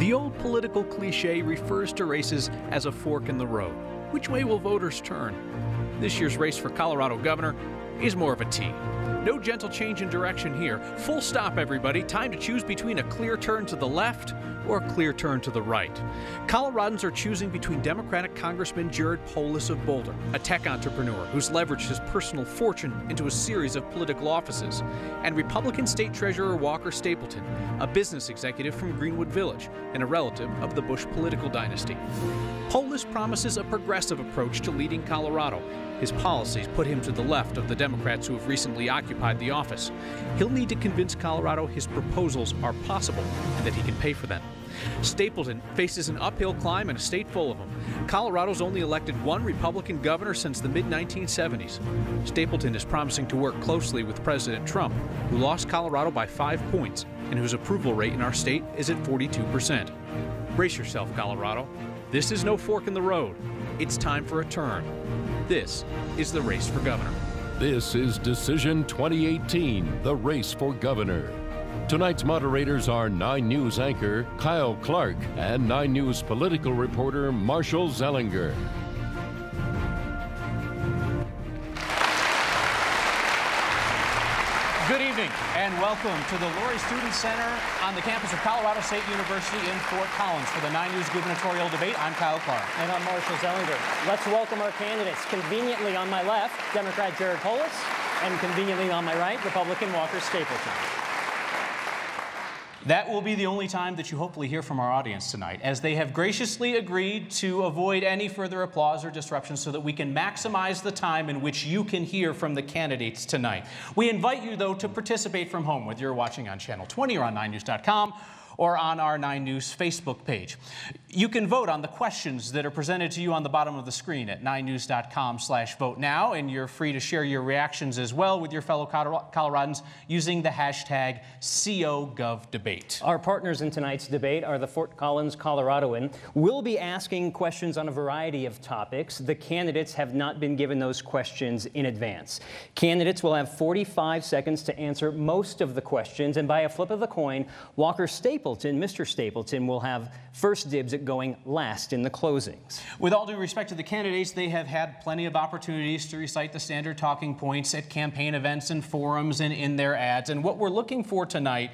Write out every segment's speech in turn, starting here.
The old political cliche refers to races as a fork in the road. Which way will voters turn? This year's race for Colorado governor is more of a T. No gentle change in direction here. Full stop, everybody. Time to choose between a clear turn to the left or a clear turn to the right. Coloradans are choosing between Democratic Congressman Jared Polis of Boulder, a tech entrepreneur who's leveraged his personal fortune into a series of political offices, and Republican State Treasurer Walker Stapleton, a business executive from Greenwood Village and a relative of the Bush political dynasty. Polis promises a progressive approach to leading Colorado. His policies put him to the left of the Democrats who have recently occupied the office. He'll need to convince Colorado his proposals are possible and that he can pay for them. Stapleton faces an uphill climb in a state full of them. Colorado's only elected one Republican governor since the mid-1970s. Stapleton is promising to work closely with President Trump, who lost Colorado by 5 points and whose approval rate in our state is at 42%. Brace yourself, Colorado. This is no fork in the road. It's time for a turn. This is the race for governor. This is Decision 2018, the race for governor. Tonight's moderators are 9 News anchor Kyle Clark and 9 News political reporter Marshall Zellinger. Good evening and welcome to the Laurie Student Center on the campus of Colorado State University in Fort Collins for the 9 News gubernatorial debate. I'm Kyle Clark. And I'm Marshall Zellinger. Let's welcome our candidates. Conveniently on my left, Democrat Jared Polis, and conveniently on my right, Republican Walker Stapleton. That will be the only time that you hopefully hear from our audience tonight, as they have graciously agreed to avoid any further applause or disruption so that we can maximize the time in which you can hear from the candidates tonight. We invite you, though, to participate from home, whether you're watching on Channel 20 or on 9news.com or on our 9 News Facebook page. You can vote on the questions that are presented to you on the bottom of the screen at 9news.com/vote now, and you're free to share your reactions as well with your fellow Coloradans using the hashtag #COGovDebate. Our partners in tonight's debate are the Fort Collins Coloradoan. We'll be asking questions on a variety of topics. The candidates have not been given those questions in advance. Candidates will have 45 seconds to answer most of the questions, and by a flip of the coin, Walker Mr. Stapleton will have first dibs at going last in the closings. With all due respect to the candidates, they have had plenty of opportunities to recite the standard talking points at campaign events and forums and in their ads. And what we're looking for tonight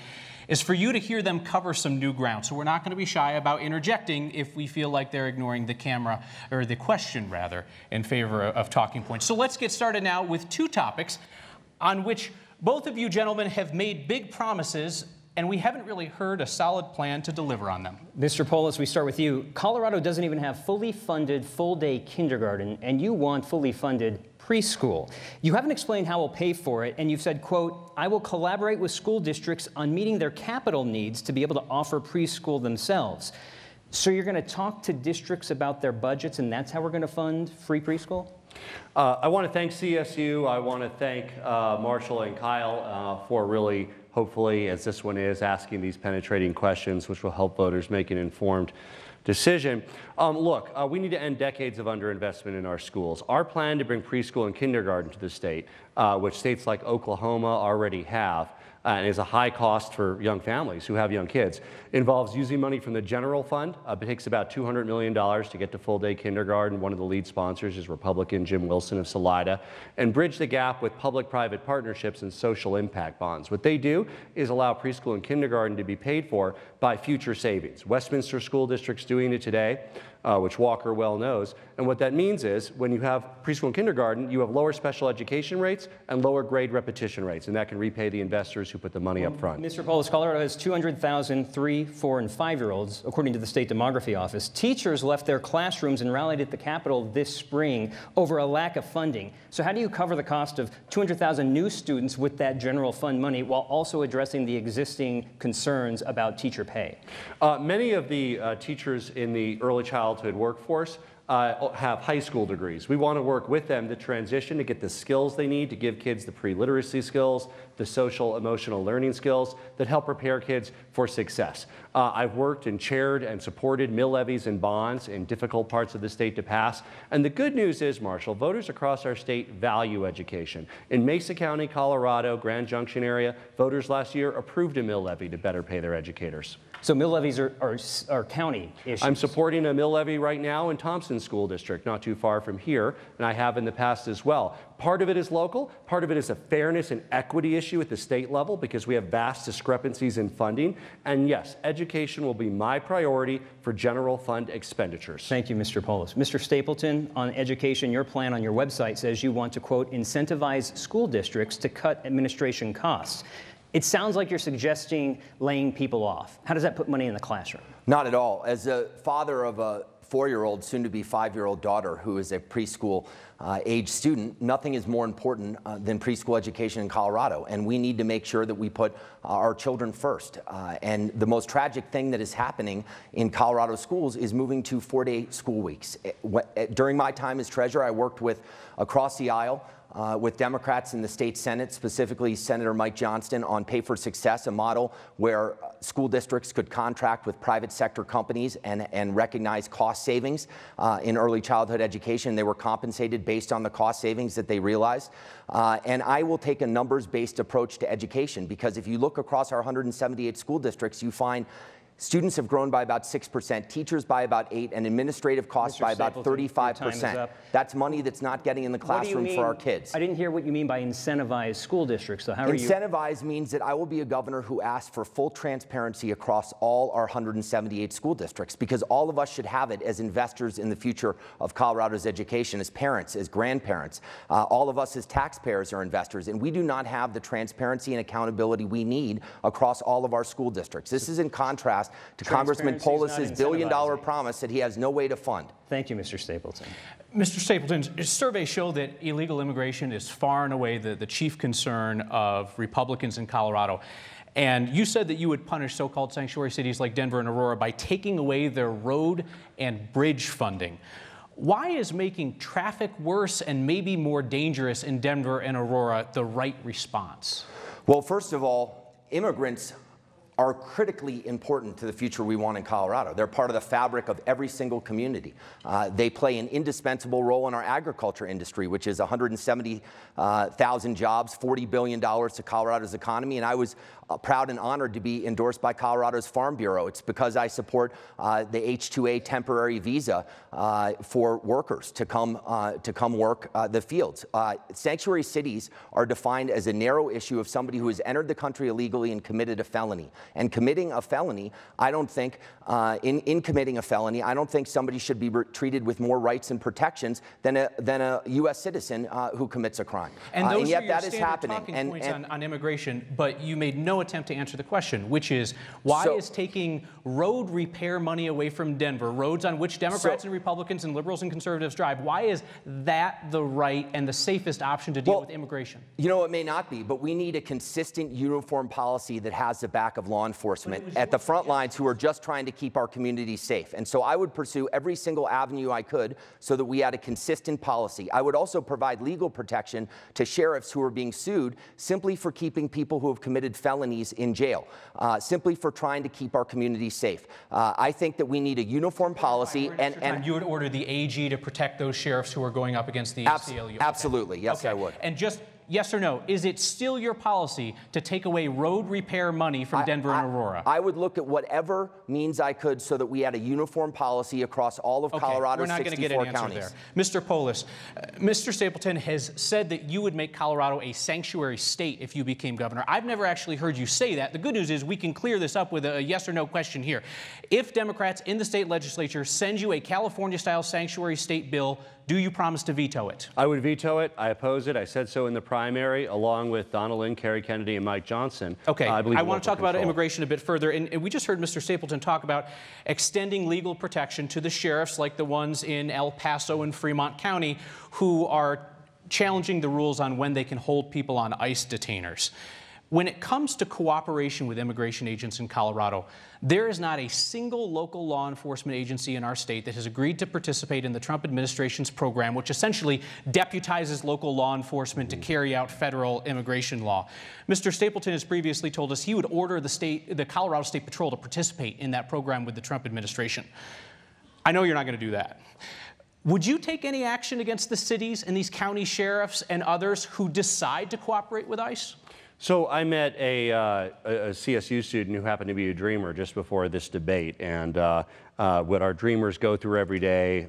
is for you to hear them cover some new ground. So we're not going to be shy about interjecting if we feel like they're ignoring the camera, or the question rather, in favor of talking points. So let's get started now with 2 topics on which both of you gentlemen have made big promises, and we haven't really heard a solid plan to deliver on them. Mr. Polis, we start with you. Colorado doesn't even have fully funded full-day kindergarten, and you want fully funded preschool. You haven't explained how we'll pay for it, and you've said, quote, I will collaborate with school districts on meeting their capital needs to be able to offer preschool themselves. So you're going to talk to districts about their budgets, and that's how we're going to fund free preschool? I want to thank CSU. I want to thank Marshall and Kyle for really, hopefully, as this one is, asking these penetrating questions, which will help voters make an informed decision. Look, we need to end decades of underinvestment in our schools. Our plan to bring preschool and kindergarten to the state, which states like Oklahoma already have, and is a high cost for young families who have young kids, involves using money from the general fund. It takes about $200 million to get to full-day kindergarten. One of the lead sponsors is Republican Jim Wilson of Salida, and bridge the gap with public-private partnerships and social impact bonds. What they do is allow preschool and kindergarten to be paid for by future savings. Westminster School District's doing it today, which Walker well knows. And what that means is when you have preschool and kindergarten, you have lower special education rates and lower grade repetition rates, and that can repay the investors who put the money up front. Mr. Polis, Colorado has 200,000 3-, 4-, and 5-year-olds, according to the State Demography Office. Teachers left their classrooms and rallied at the Capitol this spring over a lack of funding. So how do you cover the cost of 200,000 new students with that general fund money while also addressing the existing concerns about teacher pay? Many of the teachers in the early childhood workforce have high school degrees. We want to work with them to transition, to get the skills they need, to give kids the pre-literacy skills, the social emotional learning skills that help prepare kids for success. I've worked and chaired and supported mill levies and bonds in difficult parts of the state to pass. And the good news is, Marshall, voters across our state value education. In Mesa County, Colorado, Grand Junction area, voters last year approved a mill levy to better pay their educators. So mill levies are county issues. I'm supporting a mill levy right now in Thompson School District, not too far from here, and I have in the past as well. Part of it is local, part of it is a fairness and equity issue at the state level because we have vast discrepancies in funding. And yes, education will be my priority for general fund expenditures. Thank you, Mr. Polis. Mr. Stapleton, on education, your plan on your website says you want to, quote, incentivize school districts to cut administration costs. It sounds like you're suggesting laying people off. How does that put money in the classroom? Not at all. As a father of a 4-year-old, soon-to-be 5-year-old daughter who is a preschool age student, nothing is more important than preschool education in Colorado. And we need to make sure that we put our children first. And the most tragic thing that is happening in Colorado schools is moving to 4-day school weeks. During my time as treasurer, I worked with across the aisle with Democrats in the state Senate, specifically Senator Mike Johnston, on Pay for Success, a model where school districts could contract with private sector companies and recognize cost savings in early childhood education. They were compensated based on the cost savings that they realized. And I will take a numbers-based approach to education, because if you look across our 178 school districts, you find students have grown by about 6%, teachers by about 8%, and administrative costs by about 35%. That's money that's not getting in the classroom for our kids. I didn't hear what you mean by incentivize school districts. So how are you? Incentivize means that I will be a governor who asks for full transparency across all our 178 school districts, because all of us should have it as investors in the future of Colorado's education, as parents, as grandparents. All of us as taxpayers are investors, and we do not have the transparency and accountability we need across all of our school districts. This is in contrast to Congressman Polis's billion-dollar promise that he has no way to fund. Thank you, Mr. Stapleton. Mr. Stapleton, surveys show that illegal immigration is far and away the chief concern of Republicans in Colorado. And you said that you would punish so-called sanctuary cities like Denver and Aurora by taking away their road and bridge funding. Why is making traffic worse and maybe more dangerous in Denver and Aurora the right response? Well, first of all, immigrants are critically important to the future we want in Colorado. They're part of the fabric of every single community. They play an indispensable role in our agriculture industry, which is 170,000 jobs, $40 billion to Colorado's economy. And I was proud and honored to be endorsed by Colorado's Farm Bureau. It's because I support the H-2A temporary visa for workers to come work the fields. Sanctuary cities are defined as a narrow issue of somebody who has entered the country illegally and committed a felony. And committing a felony, I don't think, in committing a felony, I don't think somebody should be treated with more rights and protections than a U.S. citizen who commits a crime. And yet that is happening. Talking points on immigration, but you made no attempt to answer the question, which is why is taking road repair money away from Denver, roads on which Democrats and Republicans and liberals and conservatives drive, why is that the right and the safest option to deal with immigration? You know, it may not be, but we need a consistent, uniform policy that has the back of law enforcement at the front lines who are just trying to keep our communities safe. And so I would pursue every single avenue I could so that we had a consistent policy. I would also provide legal protection to sheriffs who are being sued simply for keeping people who have committed felonies in jail, simply for trying to keep our communities safe. I think that we need a uniform policy. And you would order the AG to protect those sheriffs who are going up against the ACLU? Absolutely. Okay. Yes, I would. And just yes or no, is it still your policy to take away road repair money from Denver and Aurora? I would look at whatever means I could so that we had a uniform policy across all of Colorado's 64 counties. We're not going to get an answer there. Mr. Polis, Mr. Stapleton has said that you would make Colorado a sanctuary state if you became governor. I've never actually heard you say that. The good news is we can clear this up with a yes or no question here. If Democrats in the state legislature send you a California-style sanctuary state bill, do you promise to veto it? I would veto it. I oppose it. I said so in the primary, along with Donald Lynn, Kerry Kennedy, and Mike Johnson. Okay, I want to talk about immigration a bit further. And we just heard Mr. Stapleton talk about extending legal protection to the sheriffs like the ones in El Paso and Fremont County who are challenging the rules on when they can hold people on ICE detainers. When it comes to cooperation with immigration agents in Colorado, there is not a single local law enforcement agency in our state that has agreed to participate in the Trump administration's program, which essentially deputizes local law enforcement to carry out federal immigration law. Mr. Stapleton has previously told us he would order the Colorado State Patrol to participate in that program with the Trump administration. I know you're not going to do that. Would you take any action against the cities and these county sheriffs and others who decide to cooperate with ICE? So I met a CSU student who happened to be a dreamer just before this debate, and what our dreamers go through every day,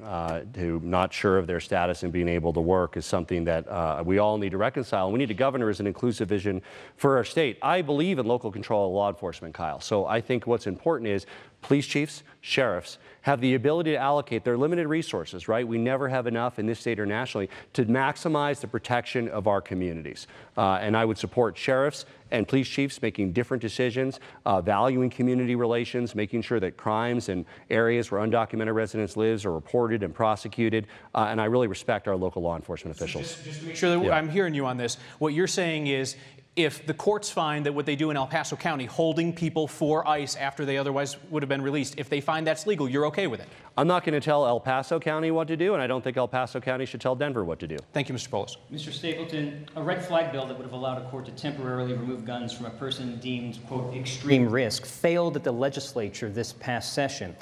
to not sure of their status and being able to work, is something that we all need to reconcile. We need a governor as an inclusive vision for our state. I believe in local control of law enforcement, Kyle. So I think what's important is police chiefs, sheriffs have the ability to allocate their limited resources, right? We never have enough in this state or nationally to maximize the protection of our communities. And I would support sheriffs and police chiefs making different decisions, valuing community relations, making sure that crimes in areas where undocumented residents live are reported and prosecuted. And I really respect our local law enforcement officials. So just to make sure that I'm hearing you on this, what you're saying is, if the courts find that what they do in El Paso County, holding people for ICE after they otherwise would have been released, if they find that's legal, you're okay with it? I'm not going to tell El Paso County what to do, and I don't think El Paso County should tell Denver what to do. Thank you, Mr. Polis. Mr. Stapleton, a red flag bill that would have allowed a court to temporarily remove guns from a person deemed, quote, extreme risk failed at the legislature this past session.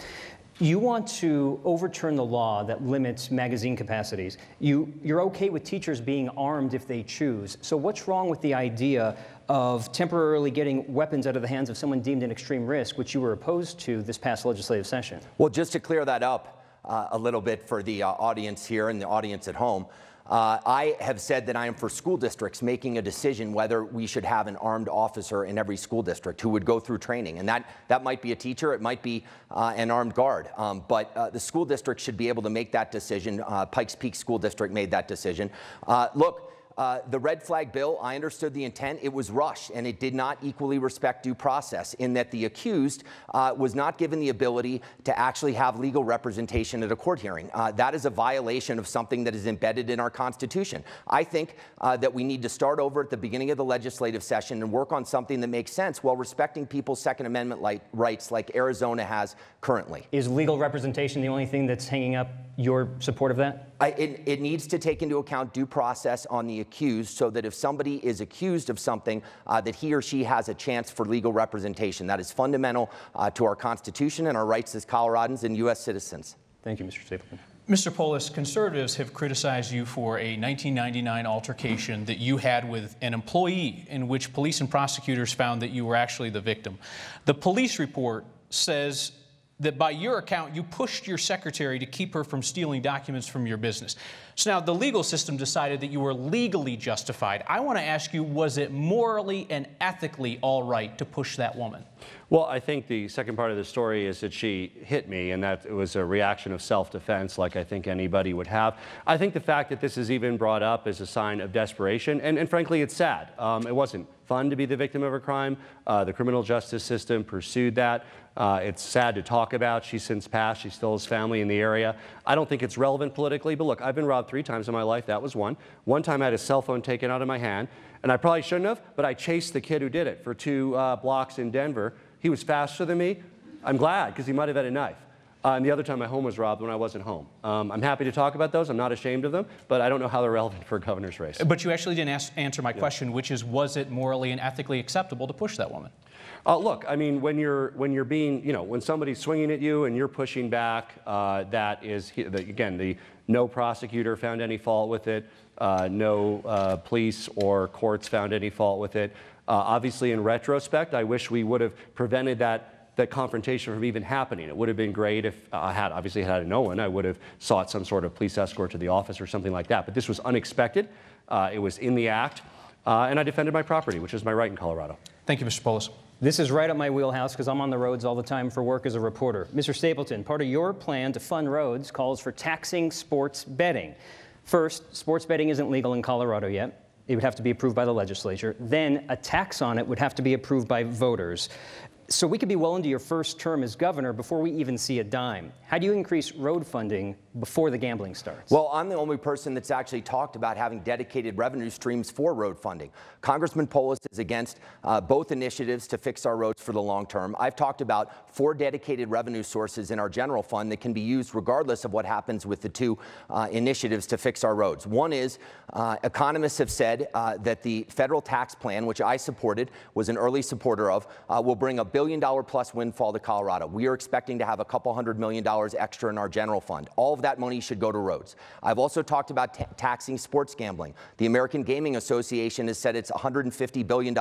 You want to overturn the law that limits magazine capacities. You're okay with teachers being armed if they choose. So what's wrong with the idea of temporarily getting weapons out of the hands of someone deemed an extreme risk, which you were opposed to this past legislative session? Well, just to clear that up a little bit for the audience here and the audience at home, I have said that I am for school districts making a decision whether we should have an armed officer in every school district who would go through training. And that might be a teacher, it might be an armed guard. But the school district should be able to make that decision. Pikes Peak School District made that decision. Look, the red flag bill, I understood the intent. It was rushed, and it did not equally respect due process in that the accused was not given the ability to actually have legal representation at a court hearing. That is a violation of something that is embedded in our Constitution. I think that we need to start over at the beginning of the legislative session and work on something that makes sense while respecting people's Second Amendment rights like Arizona has currently. Is legal representation the only thing that's hanging up your support of that? It needs to take into account due process on the accused so that if somebody is accused of something, that he or she has a chance for legal representation. That is fundamental to our Constitution and our rights as Coloradans and U.S. citizens. Thank you, Mr. Stapleton. Mr. Polis, conservatives have criticized you for a 1999 altercation that you had with an employee in which police and prosecutors found that you were actually the victim. The police report says that by your account, you pushed your secretary to keep her from stealing documents from your business. So now the legal system decided that you were legally justified. I want to ask you, was it morally and ethically all right to push that woman? Well, I think the second part of the story is that she hit me, and that it was a reaction of self-defense like I think anybody would have. I think the fact that this is even brought up is a sign of desperation, and frankly, it's sad. It wasn't fun to be the victim of a crime. The criminal justice system pursued that. It's sad to talk about. She's since passed. She still has family in the area. I don't think it's relevant politically, but look, I've been robbed 3 times in my life. That was one. One time I had a cell phone taken out of my hand, and I probably shouldn't have, but I chased the kid who did it for 2 blocks in Denver. He was faster than me. I'm glad, because he might have had a knife. And the other time my home was robbed when I wasn't home. I'm happy to talk about those. I'm not ashamed of them, but I don't know how they're relevant for a governor's race. But you actually didn't answer my question, which is, was it morally and ethically acceptable to push that woman? Look, I mean, when you're being, when somebody's swinging at you and you're pushing back, that is, again, no prosecutor found any fault with it. No police or courts found any fault with it. Obviously, in retrospect, I wish we would have prevented that confrontation from even happening. It would have been great if I had known. I would have sought some sort of police escort to the office or something like that. But this was unexpected. It was in the act. And I defended my property, which is my right in Colorado. Thank you, Mr. Polis. This is right up my wheelhouse because I'm on the roads all the time for work as a reporter. Mr. Stapleton, part of your plan to fund roads calls for taxing sports betting. First, sports betting isn't legal in Colorado yet. It would have to be approved by the legislature. Then a tax on it would have to be approved by voters. So we could be well into your first term as governor before we even see a dime. How do you increase road funding before the gambling starts? Well, I'm the only person that's actually talked about having dedicated revenue streams for road funding. Congressman Polis is against both initiatives to fix our roads for the long term. I've talked about 4 dedicated revenue sources in our general fund that can be used regardless of what happens with the 2 initiatives to fix our roads. One is economists have said that the federal tax plan, which I supported, was an early supporter of, will bring $1 billion plus windfall to Colorado. We are expecting to have a couple $100 million extra in our general fund. All of that money should go to roads. I've also talked about taxing sports gambling. The American Gaming Association has said it's $150 billion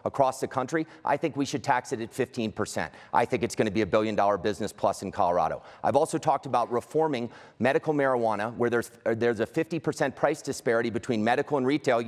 across the country. I think we should tax it at 15%. I think it's going to be $1 billion business plus in Colorado. I've also talked about reforming medical marijuana, where there's a 50% price disparity between medical and retail.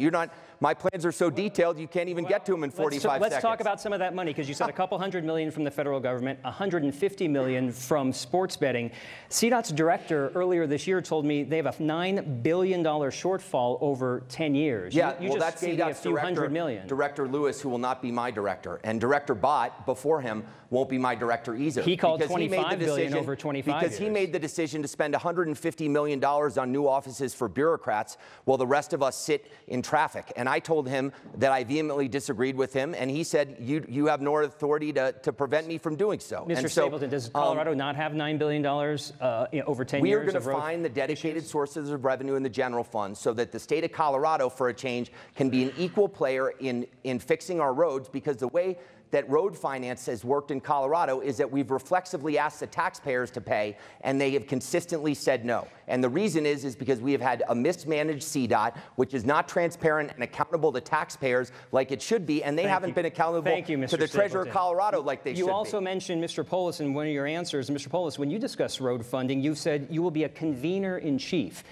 My plans are so detailed you can't even get to them in 45 seconds. Let's talk about some of that money, because you said a couple $100 million from the federal government, $150 million from sports betting. CDOT's director earlier this year told me they have a $9 billion shortfall over 10 years. Yeah, you just that's gave me a CDOT's few $100 million. Director Lewis, who will not be my director, and Director Bott before him won't be my director either. He called $25 billion over 25 because years. He made the decision to spend $150 million on new offices for bureaucrats while the rest of us sit in traffic. And I told him that I vehemently disagreed with him, and he said, you have no authority to prevent me from doing so. Mr. Stapleton, does Colorado not have $9 billion over 10 years? We are going to find the dedicated sources of revenue in the general fund so that the state of Colorado, for a change, can be an equal player in fixing our roads, because the way that road finance has worked in Colorado is that we've reflexively asked the taxpayers to pay, and they have consistently said no. And the reason is because we have had a mismanaged CDOT, which is not transparent and accountable to taxpayers like it should be, and they haven't been accountable to the Treasurer of Colorado like they should be. You also mentioned Mr. Polis in one of your answers. Mr. Polis, when you discuss road funding, you've said you will be a convener-in-chief.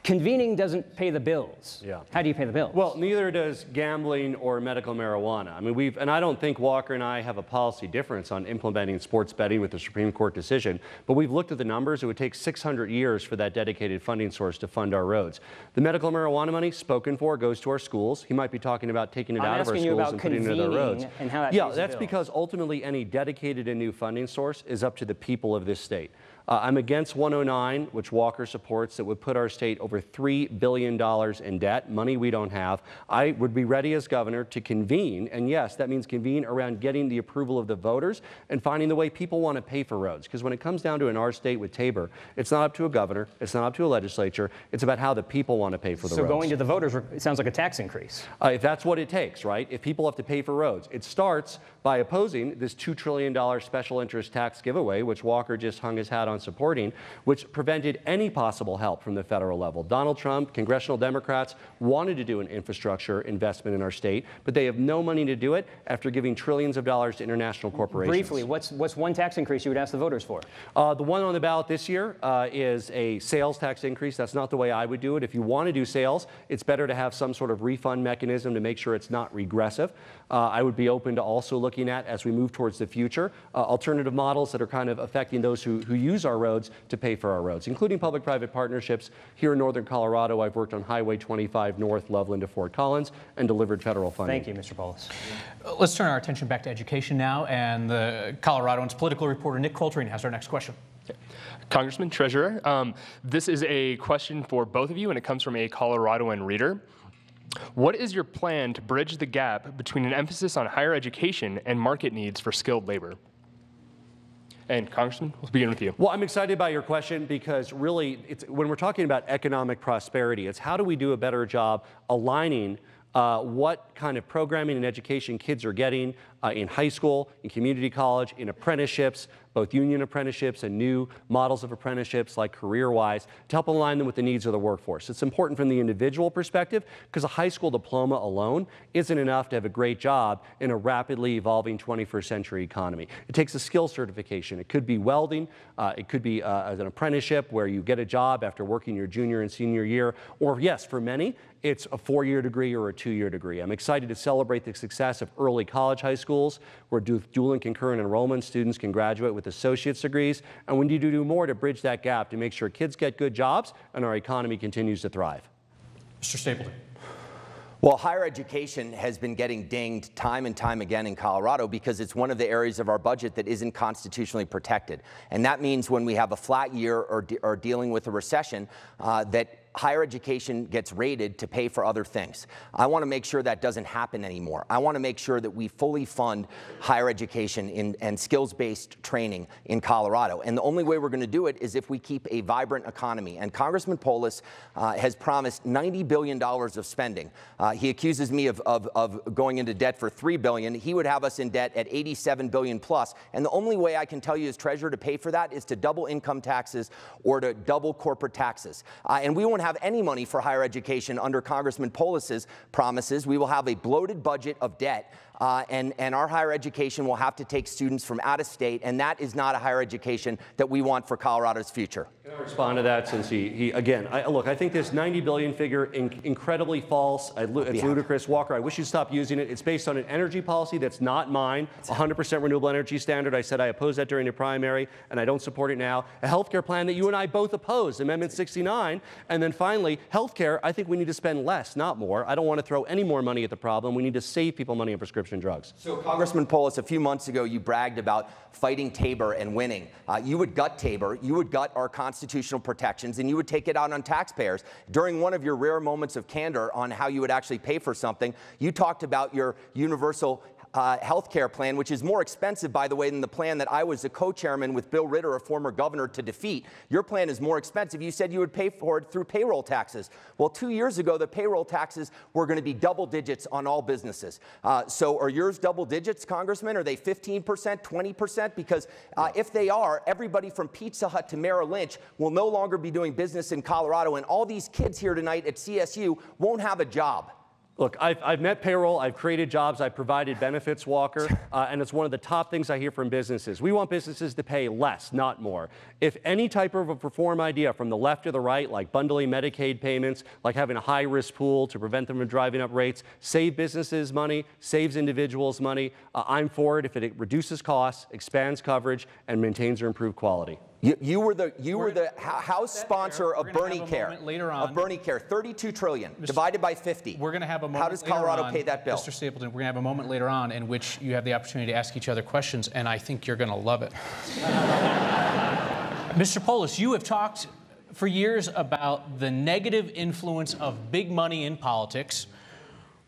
Convening doesn't pay the bills. Yeah. How do you pay the bills? Well, neither does gambling or medical marijuana. I mean, and I don't think Walker and I have a policy difference on implementing sports betting with the Supreme Court decision, but we've looked at the numbers. It would take 600 years for that dedicated funding source to fund our roads. The medical marijuana money spoken for goes to our schools. He might be talking about taking it out of our schools and putting it into the roads. And how that yeah, pays the that's bills. because ultimately any dedicated and new funding source is up to the people of this state. I'm against 109, which Walker supports, that would put our state over $3 billion in debt, money we don't have. I would be ready as governor to convene, and yes, that means convene around getting the approval of the voters and finding the way people want to pay for roads. Because when it comes down to in our state with Tabor, it's not up to a governor, it's not up to a legislature, it's about how the people want to pay for the roads. So going to the voters, it sounds like a tax increase. If that's what it takes, right? If people have to pay for roads. It starts by opposing this $2 trillion special interest tax giveaway, which Walker just hung his hat on supporting, which prevented any possible help from the federal level. Donald Trump, congressional Democrats wanted to do an infrastructure investment in our state, but they have no money to do it after giving trillions of dollars to international corporations. Briefly, what's one tax increase you would ask the voters for? The one on the ballot this year is a sales tax increase. That's not the way I would do it. If you want to do sales, it's better to have some sort of refund mechanism to make sure it's not regressive. I would be open to also looking at, as we move towards the future, alternative models that are kind of affecting those who use our roads to pay for our roads, including public-private partnerships. Here in northern Colorado, I've worked on Highway 25 North, Loveland to Fort Collins, and delivered federal funding. Thank you, Mr. Polis. Let's turn our attention back to education now, and the Coloradoans political reporter Nick Coltrane has our next question. Congressman, Treasurer, this is a question for both of you, and it comes from a Coloradoan reader. What is your plan to bridge the gap between an emphasis on higher education and market needs for skilled labor? And Congressman, we'll begin with you. Well, I'm excited about your question because really, when we're talking about economic prosperity, it's how do we do a better job aligning what kind of programming and education kids are getting in high school, in community college, in apprenticeships, both union apprenticeships and new models of apprenticeships like CareerWise, to help align them with the needs of the workforce. It's important from the individual perspective because a high school diploma alone isn't enough to have a great job in a rapidly evolving 21st century economy. It takes a skill certification. It could be welding, it could be an apprenticeship where you get a job after working your junior and senior year, or yes, for many, it's a 4-year degree or a 2-year degree. I'm excited to celebrate the success of early college high schools where dual and concurrent enrollment students can graduate with associate's degrees, and we need to do more to bridge that gap to make sure kids get good jobs and our economy continues to thrive. Mr. Stapleton. Well, higher education has been getting dinged time and time again in Colorado because it's one of the areas of our budget that isn't constitutionally protected. And that means when we have a flat year or dealing with a recession, that higher education gets rated to pay for other things. I want to make sure that doesn't happen anymore. I want to make sure that we fully fund higher education and skills-based training in Colorado. And the only way we're going to do it is if we keep a vibrant economy. And Congressman Polis has promised $90 billion of spending. He accuses me of going into debt for $3 billion. He would have us in debt at $87 billion plus. And the only way I can tell you as treasurer to pay for that is to double income taxes or to double corporate taxes. And we won't have any money for higher education under Congressman Polis's promises. We will have a bloated budget of debt, and our higher education will have to take students from out of state, and that is not a higher education that we want for Colorado's future. Can I respond to that, since again, look, I think this $90 billion figure incredibly false. It's ludicrous. Walker, I wish you'd stop using it. It's based on an energy policy that's not mine, 100% renewable energy standard. I said I opposed that during the primary, and I don't support it now. A health care plan that you and I both opposed, Amendment 69. And then finally, health care, I think we need to spend less, not more. I don't want to throw any more money at the problem. We need to save people money on prescription drugs. So, Congressman Polis, a few months ago, you bragged about fighting Tabor and winning. You would gut Tabor, you would gut our constitutional protections, and you would take it out on taxpayers. During one of your rare moments of candor on how you would actually pay for something, you talked about your universal health care plan, which is more expensive, by the way, than the plan that I was the co-chairman with Bill Ritter, a former governor, to defeat. Your plan is more expensive. You said you would pay for it through payroll taxes. Well, 2 years ago, the payroll taxes were going to be double digits on all businesses. So are yours double digits, Congressman? Are they 15%, 20%? Because if they are, everybody from Pizza Hut to Merrill Lynch will no longer be doing business in Colorado, and all these kids here tonight at CSU won't have a job. Look, I've met payroll, I've created jobs, I've provided benefits, Walker, and it's one of the top things I hear from businesses. We want businesses to pay less, not more. If any type of a reform idea from the left or the right, like bundling Medicaid payments, like having a high-risk pool to prevent them from driving up rates, save businesses money, saves individuals money, I'm for it if it reduces costs, expands coverage, and maintains or improved quality. You were the House sponsor of Bernie Care. Of Bernie Care, $32 trillion divided by 50. We're going to have a moment. How does Colorado pay that bill? Mr. Stapleton, we're going to have a moment later on in which you have the opportunity to ask each other questions, and I think you're going to love it. Mr. Polis, you have talked for years about the negative influence of big money in politics,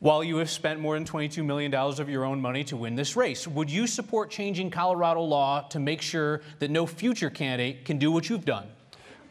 while you have spent more than $22 million of your own money to win this race. Would you support changing Colorado law to make sure that no future candidate can do what you've done?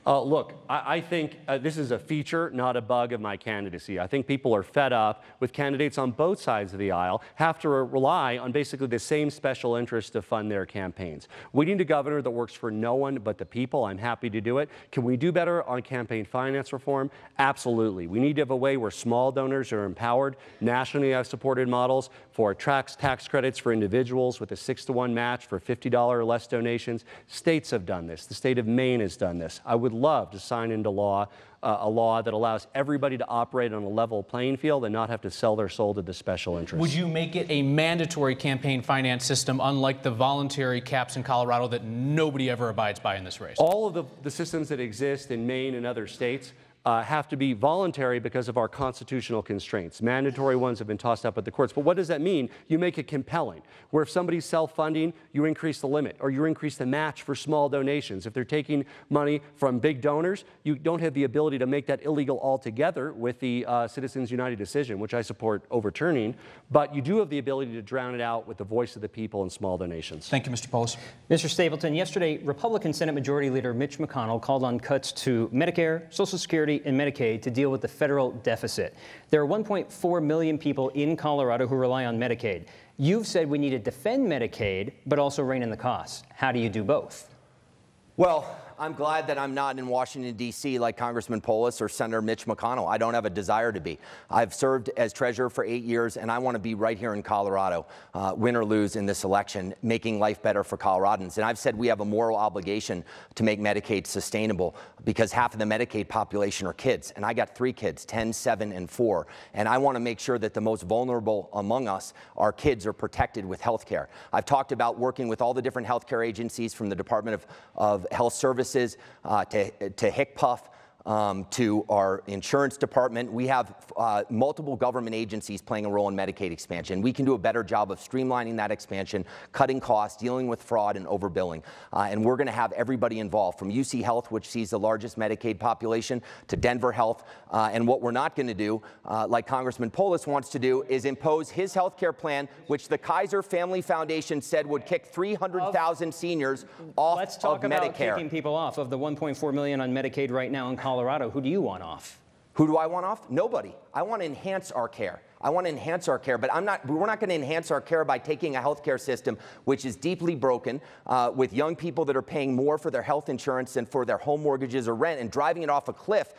Look, I think this is a feature, not a bug of my candidacy. I think people are fed up with candidates on both sides of the aisle have to rely on basically the same special interest to fund their campaigns. We need a governor that works for no one but the people. I'm happy to do it. Can we do better on campaign finance reform? Absolutely. We need to have a way where small donors are empowered. Nationally, I've supported models for tax credits for individuals with a 6-to-1 match for $50 or less donations. States have done this. The state of Maine has done this. I would love to sign into law a law that allows everybody to operate on a level playing field and not have to sell their soul to the special interests. Would you make it a mandatory campaign finance system, unlike the voluntary caps in Colorado that nobody ever abides by in this race? All of the systems that exist in Maine and other states have to be voluntary because of our constitutional constraints. Mandatory ones have been tossed up at the courts. But what does that mean? You make it compelling, where if somebody's self-funding, you increase the limit, or you increase the match for small donations. If they're taking money from big donors, you don't have the ability to make that illegal altogether with the Citizens United decision, which I support overturning, but you do have the ability to drown it out with the voice of the people and small donations. Thank you, Mr. Polis. Mr. Stapleton, yesterday, Republican Senate Majority Leader Mitch McConnell called on cuts to Medicare, Social Security, and Medicaid to deal with the federal deficit. There are 1.4 million people in Colorado who rely on Medicaid. You've said we need to defend Medicaid, but also rein in the costs. How do you do both? Well, I'm glad that I'm not in Washington, D.C. like Congressman Polis or Senator Mitch McConnell. I don't have a desire to be. I've served as treasurer for 8 years, and I want to be right here in Colorado, win or lose in this election, making life better for Coloradans. And I've said we have a moral obligation to make Medicaid sustainable because half of the Medicaid population are kids. And I got 3 kids, 10, 7, and 4. And I want to make sure that the most vulnerable among us, our kids, are protected with health care. I've talked about working with all the different health care agencies from the Department of Health Services to HICPUF, to our insurance department. We have multiple government agencies playing a role in Medicaid expansion. We can do a better job of streamlining that expansion, cutting costs, dealing with fraud and overbilling. And we're going to have everybody involved, from UC Health, which sees the largest Medicaid population, to Denver Health. And what we're not going to do, like Congressman Polis wants to do, is impose his health care plan, which the Kaiser Family Foundation said would kick 300,000 seniors off Let's talk of about Medicare. kicking people off. Of the 1.4 million on Medicaid right now in Colorado, who do you want off? Who do I want off? Nobody. I want to enhance our care. I want to enhance our care, but we're not going to enhance our care by taking a healthcare system which is deeply broken, with young people that are paying more for their health insurance than for their home mortgages or rent, and driving it off a cliff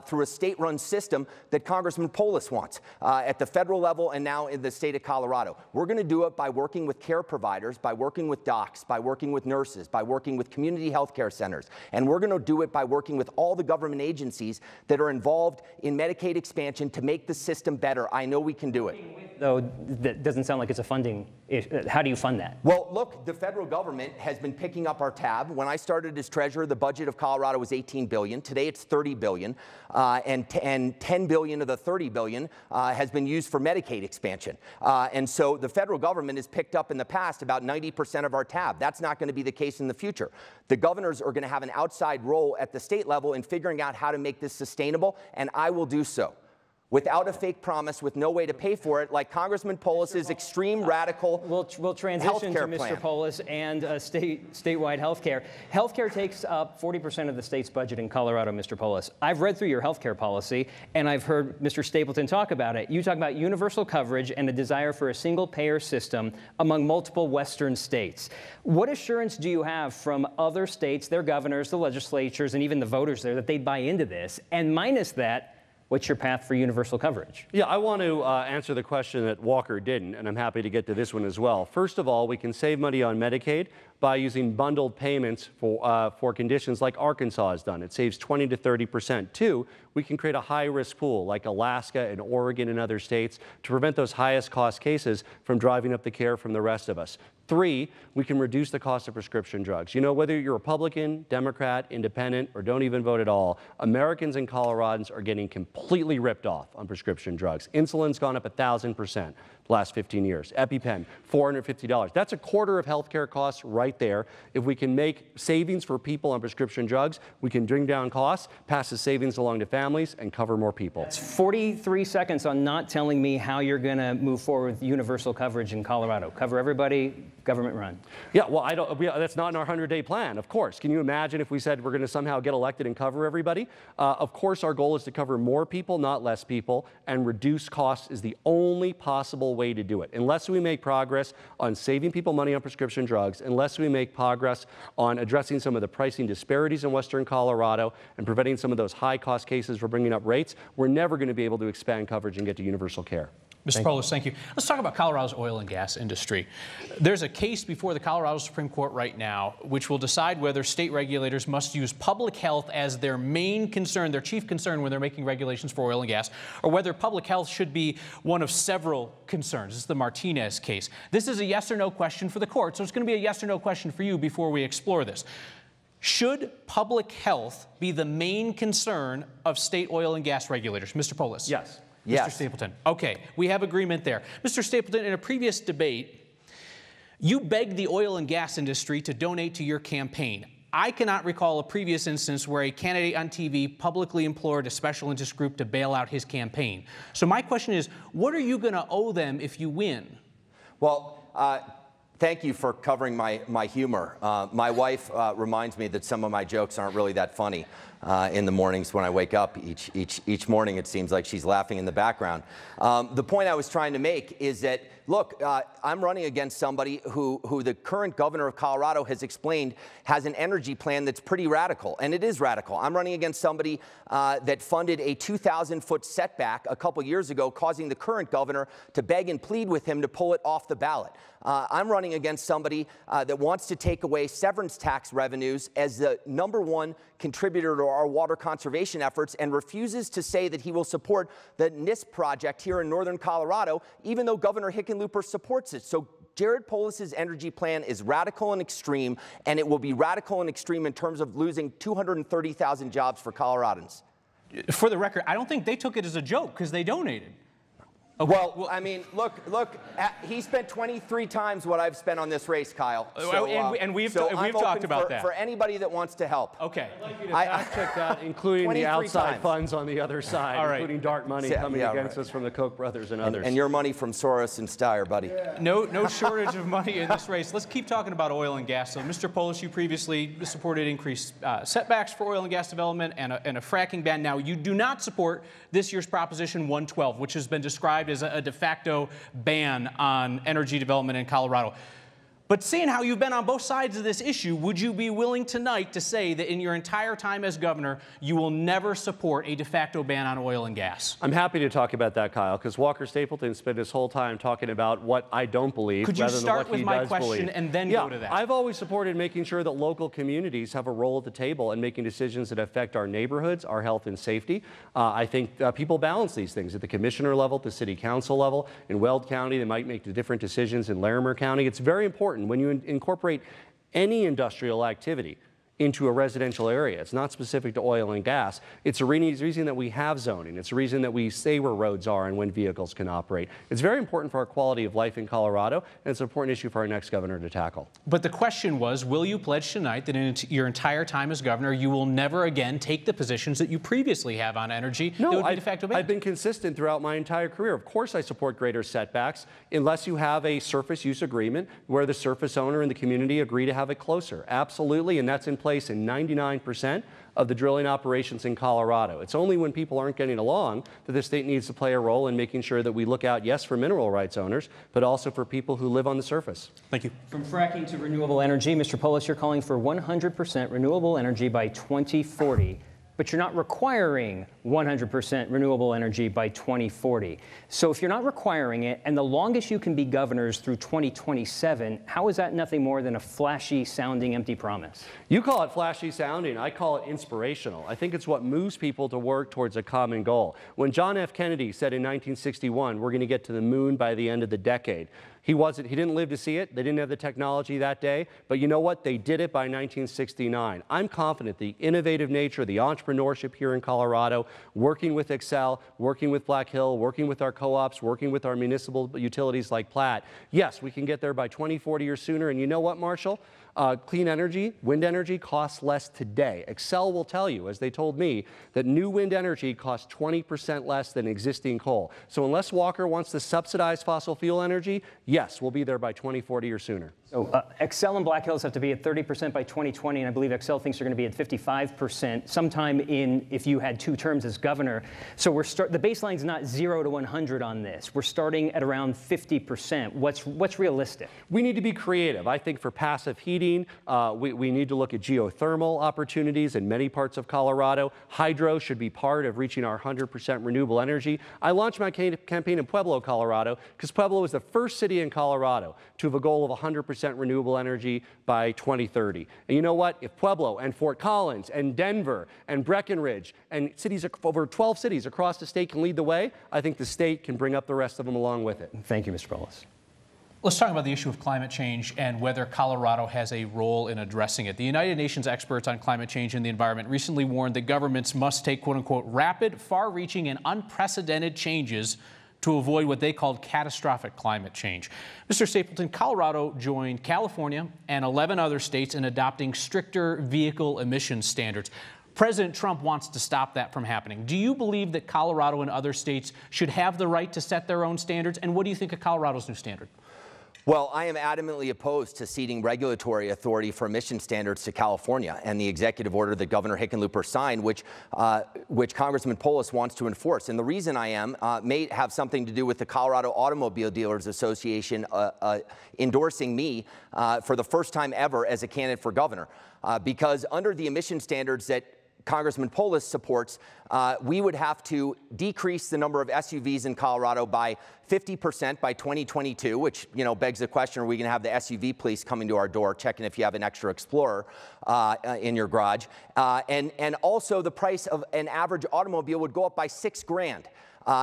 through a state-run system that Congressman Polis wants at the federal level and now in the state of Colorado. We're going to do it by working with care providers, by working with docs, by working with nurses, by working with community health care centers. And we're going to do it by working with all the government agencies that are involved in Medicaid expansion to make the system better. I know we can do it. Though that doesn't sound like it's a funding issue. How do you fund that? Well, look, the federal government has been picking up our tab. When I started as treasurer, the budget of Colorado was $18 billion. Today it's $30 billion, and $10 billion of the $30 billion has been used for Medicaid expansion. And so the federal government has picked up in the past about 90% of our tab. That's not going to be the case in the future. The governors are going to have an outside role at the state level in figuring out how to make this sustainable, and I will do so without a fake promise, with no way to pay for it, like Congressman Polis's extreme radical We'll transition to Mr. plan. Polis and statewide health care. Health care takes up 40% of the state's budget in Colorado, Mr. Polis. I've read through your health care policy, and I've heard Mr. Stapleton talk about it. You talk about universal coverage and a desire for a single-payer system among multiple Western states. What assurance do you have from other states, their governors, the legislatures, and even the voters there, that they buy into this? And minus that, what's your path for universal coverage? Yeah, I want to answer the question that Walker didn't, and I'm happy to get to this one as well. First of all, we can save money on Medicaid by using bundled payments for conditions like Arkansas has done. It saves 20 to 30%. Two, we can create a high-risk pool like Alaska and Oregon and other states to prevent those highest cost cases from driving up the care from the rest of us. Three, we can reduce the cost of prescription drugs. You know, whether you're Republican, Democrat, Independent, or don't even vote at all, Americans and Coloradans are getting completely ripped off on prescription drugs. Insulin's gone up 1,000% the last 15 years. EpiPen, $450. That's a quarter of healthcare costs right there. If we can make savings for people on prescription drugs, we can bring down costs, pass the savings along to families, and cover more people. It's 43 seconds on not telling me how you're going to move forward with universal coverage in Colorado. Cover everybody, government run. Yeah, well, that's not in our 100-day plan, of course. Can you imagine if we said we're going to somehow get elected and cover everybody? Of course, our goal is to cover more people, not less people, and reduce costs is the only possible way to do it. Unless we make progress on saving people money on prescription drugs, unless we make progress on addressing some of the pricing disparities in Western Colorado and preventing some of those high-cost cases for bringing up rates, we're never going to be able to expand coverage and get to universal care. Mr. Polis, thank you. Let's talk about Colorado's oil and gas industry. There's a case before the Colorado Supreme Court right now which will decide whether state regulators must use public health as their main concern, their chief concern when they're making regulations for oil and gas, or whether public health should be one of several concerns. This is the Martinez case. This is a yes or no question for the court, so it's going to be a yes or no question for you before we explore this. Should public health be the main concern of state oil and gas regulators? Mr. Polis? Yes. Mr. Stapleton. Okay, we have agreement there. Mr. Stapleton, in a previous debate, you begged the oil and gas industry to donate to your campaign. I cannot recall a previous instance where a candidate on TV publicly implored a special interest group to bail out his campaign. So my question is, what are you going to owe them if you win? Well, thank you for covering my humor. My wife reminds me that some of my jokes aren't really that funny in the mornings when I wake up. Each morning it seems like she's laughing in the background. The point I was trying to make is that, look, I'm running against somebody who the current governor of Colorado has explained has an energy plan that's pretty radical, and it is radical. I'm running against somebody that funded a 2,000-foot setback a couple years ago, causing the current governor to beg and plead with him to pull it off the ballot. I'm running against somebody that wants to take away severance tax revenues as the #1 contributor to our water conservation efforts, and refuses to say that he will support the NISP project here in northern Colorado, even though Governor Hickenlooper supports it. So Jared Polis's energy plan is radical and extreme, and it will be radical and extreme in terms of losing 230,000 jobs for Coloradans. For the record, I don't think they took it as a joke because they donated. Okay. Well, I mean, look, he spent 23 times what I've spent on this race, Kyle. So, and we've talked about that. For anybody that wants to help. Okay. I'd like you to fact check that, including the outside funds on the other side, including dark money coming against us from the Koch brothers and others. And your money from Soros and Steyer, buddy. Yeah. No shortage of money in this race. Let's keep talking about oil and gas. So, Mr. Polis, you previously supported increased setbacks for oil and gas development and a fracking ban. Now, you do not support this year's Proposition 112, which has been described as a de facto ban on energy development in Colorado. But seeing how you've been on both sides of this issue, would you be willing tonight to say that in your entire time as governor, you will never support a de facto ban on oil and gas? I'm happy to talk about that, Kyle, because Walker Stapleton spent his whole time talking about what I don't believe. Could you rather start than what with he my does question believe. and then go to that? I've always supported making sure that local communities have a role at the table in making decisions that affect our neighborhoods, our health and safety. I think people balance these things at the commissioner level, at the city council level. In Weld County, they might make different decisions. In Larimer County, it's very important when you incorporate any industrial activity into a residential area. It's not specific to oil and gas. It's a reason that we have zoning. It's a reason that we say where roads are and when vehicles can operate. It's very important for our quality of life in Colorado, and it's an important issue for our next governor to tackle. But the question was, will you pledge tonight that in your entire time as governor, you will never again take the positions that you previously have on energy? No, I've been consistent throughout my entire career. Of course I support greater setbacks, unless you have a surface use agreement where the surface owner and the community agree to have it closer. Absolutely, and that's in place in 99% of the drilling operations in Colorado. It's only when people aren't getting along that the state needs to play a role in making sure that we look out, yes, for mineral rights owners, but also for people who live on the surface. Thank you. From fracking to renewable energy, Mr. Polis, you're calling for 100% renewable energy by 2040. But you're not requiring 100% renewable energy by 2040. So if you're not requiring it, and the longest you can be governors through 2027, how is that nothing more than a flashy sounding empty promise? You call it flashy sounding, I call it inspirational. I think it's what moves people to work towards a common goal. When John F. Kennedy said in 1961, we're going to get to the moon by the end of the decade, he didn't live to see it. They didn't have the technology that day. But you know what? They did it by 1969. I'm confident the innovative nature, the entrepreneurship here in Colorado, working with Excel, working with Black Hill, working with our co-ops, working with our municipal utilities like Platt. Yes, we can get there by 2040 or sooner. And you know what, Marshall? Clean energy, wind energy costs less today. Excel will tell you, as they told me, that new wind energy costs 20% less than existing coal. So unless Walker wants to subsidize fossil fuel energy, yes, we'll be there by 2040 or sooner. So Excel and Black Hills have to be at 30% by 2020, and I believe Excel thinks they're going to be at 55% sometime if you had 2 terms as governor. So the baseline's not 0 to 100 on this. We're starting at around 50%. What's realistic? We need to be creative. I think for passive heating, we need to look at geothermal opportunities in many parts of Colorado. Hydro should be part of reaching our 100% renewable energy. I launched my campaign in Pueblo, Colorado, because Pueblo is the first city in Colorado to have a goal of 100% renewable energy by 2030. And you know what? If Pueblo and Fort Collins and Denver and Breckenridge and over 12 cities across the state can lead the way, I think the state can bring up the rest of them along with it. Thank you, Mr. Polis. Let's talk about the issue of climate change and whether Colorado has a role in addressing it. The United Nations experts on climate change and the environment recently warned that governments must take, quote unquote, rapid, far-reaching, and unprecedented changes to avoid what they called catastrophic climate change. Mr. Stapleton, Colorado joined California and 11 other states in adopting stricter vehicle emission standards. President Trump wants to stop that from happening. Do you believe that Colorado and other states should have the right to set their own standards? And what do you think of Colorado's new standard? Well, I am adamantly opposed to ceding regulatory authority for emission standards to California and the executive order that Governor Hickenlooper signed, which Congressman Polis wants to enforce. And the reason I am may have something to do with the Colorado Automobile Dealers Association endorsing me for the first time ever as a candidate for governor, because under the emission standards that Congressman Polis supports, we would have to decrease the number of SUVs in Colorado by 50% by 2022, which, begs the question, are we going to have the SUV police coming to our door checking if you have an extra Explorer in your garage? And also the price of an average automobile would go up by $6,000.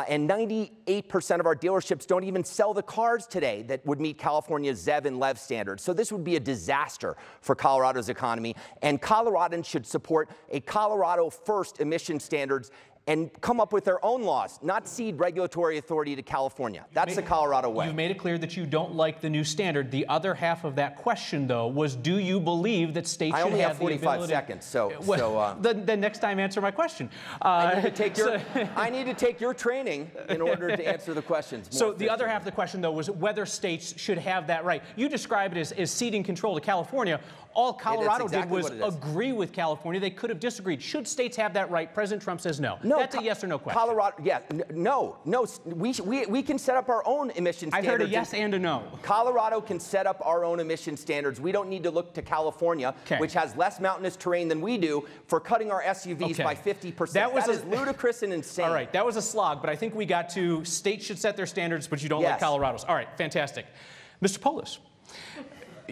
And 98% of our dealerships don't even sell the cars today that would meet California's ZEV and LEV standards. So this would be a disaster for Colorado's economy. And Coloradans should support a Colorado first emission standards and come up with their own laws, not cede regulatory authority to California. That's the Colorado way. You've made it clear that you don't like the new standard. The other half of that question, though, was do you believe that states should have the ability... I only have 45 seconds, then next time answer my question. I need to take your training in order to answer the questions. So the other half of the question, though, was whether states should have that right. You describe it as ceding control to California. All Colorado did was agree with California. They could have disagreed. Should states have that right? President Trump says no. That's a yes or no question. Colorado, yeah, no. We can set up our own emission standards. I heard a yes and a no. Colorado can set up our own emission standards. We don't need to look to California, which has less mountainous terrain than we do, for cutting our SUVs by 50%. That is ludicrous and insane. All right, that was a slog, but I think we got to states should set their standards, but you don't like Colorado's. All right, fantastic. Mr. Polis.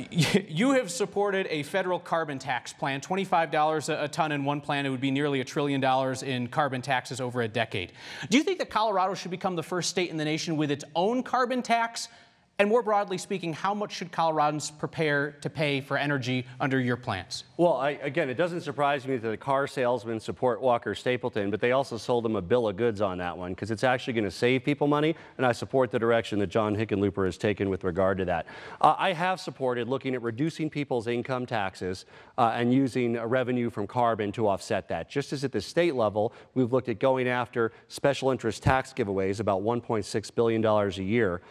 You have supported a federal carbon tax plan, $25 a ton in one plan. It would be nearly $1 trillion in carbon taxes over a decade. Do you think that Colorado should become the first state in the nation with its own carbon tax? And more broadly speaking, how much should Coloradans prepare to pay for energy under your plans? Well, again, it doesn't surprise me that the car salesmen support Walker Stapleton, but they also sold them a bill of goods on that one because it's actually going to save people money, and I support the direction that John Hickenlooper has taken with regard to that. I have supported looking at reducing people's income taxes and using revenue from carbon to offset that. Just as at the state level, we've looked at going after special interest tax giveaways, about $1.6 billion a year,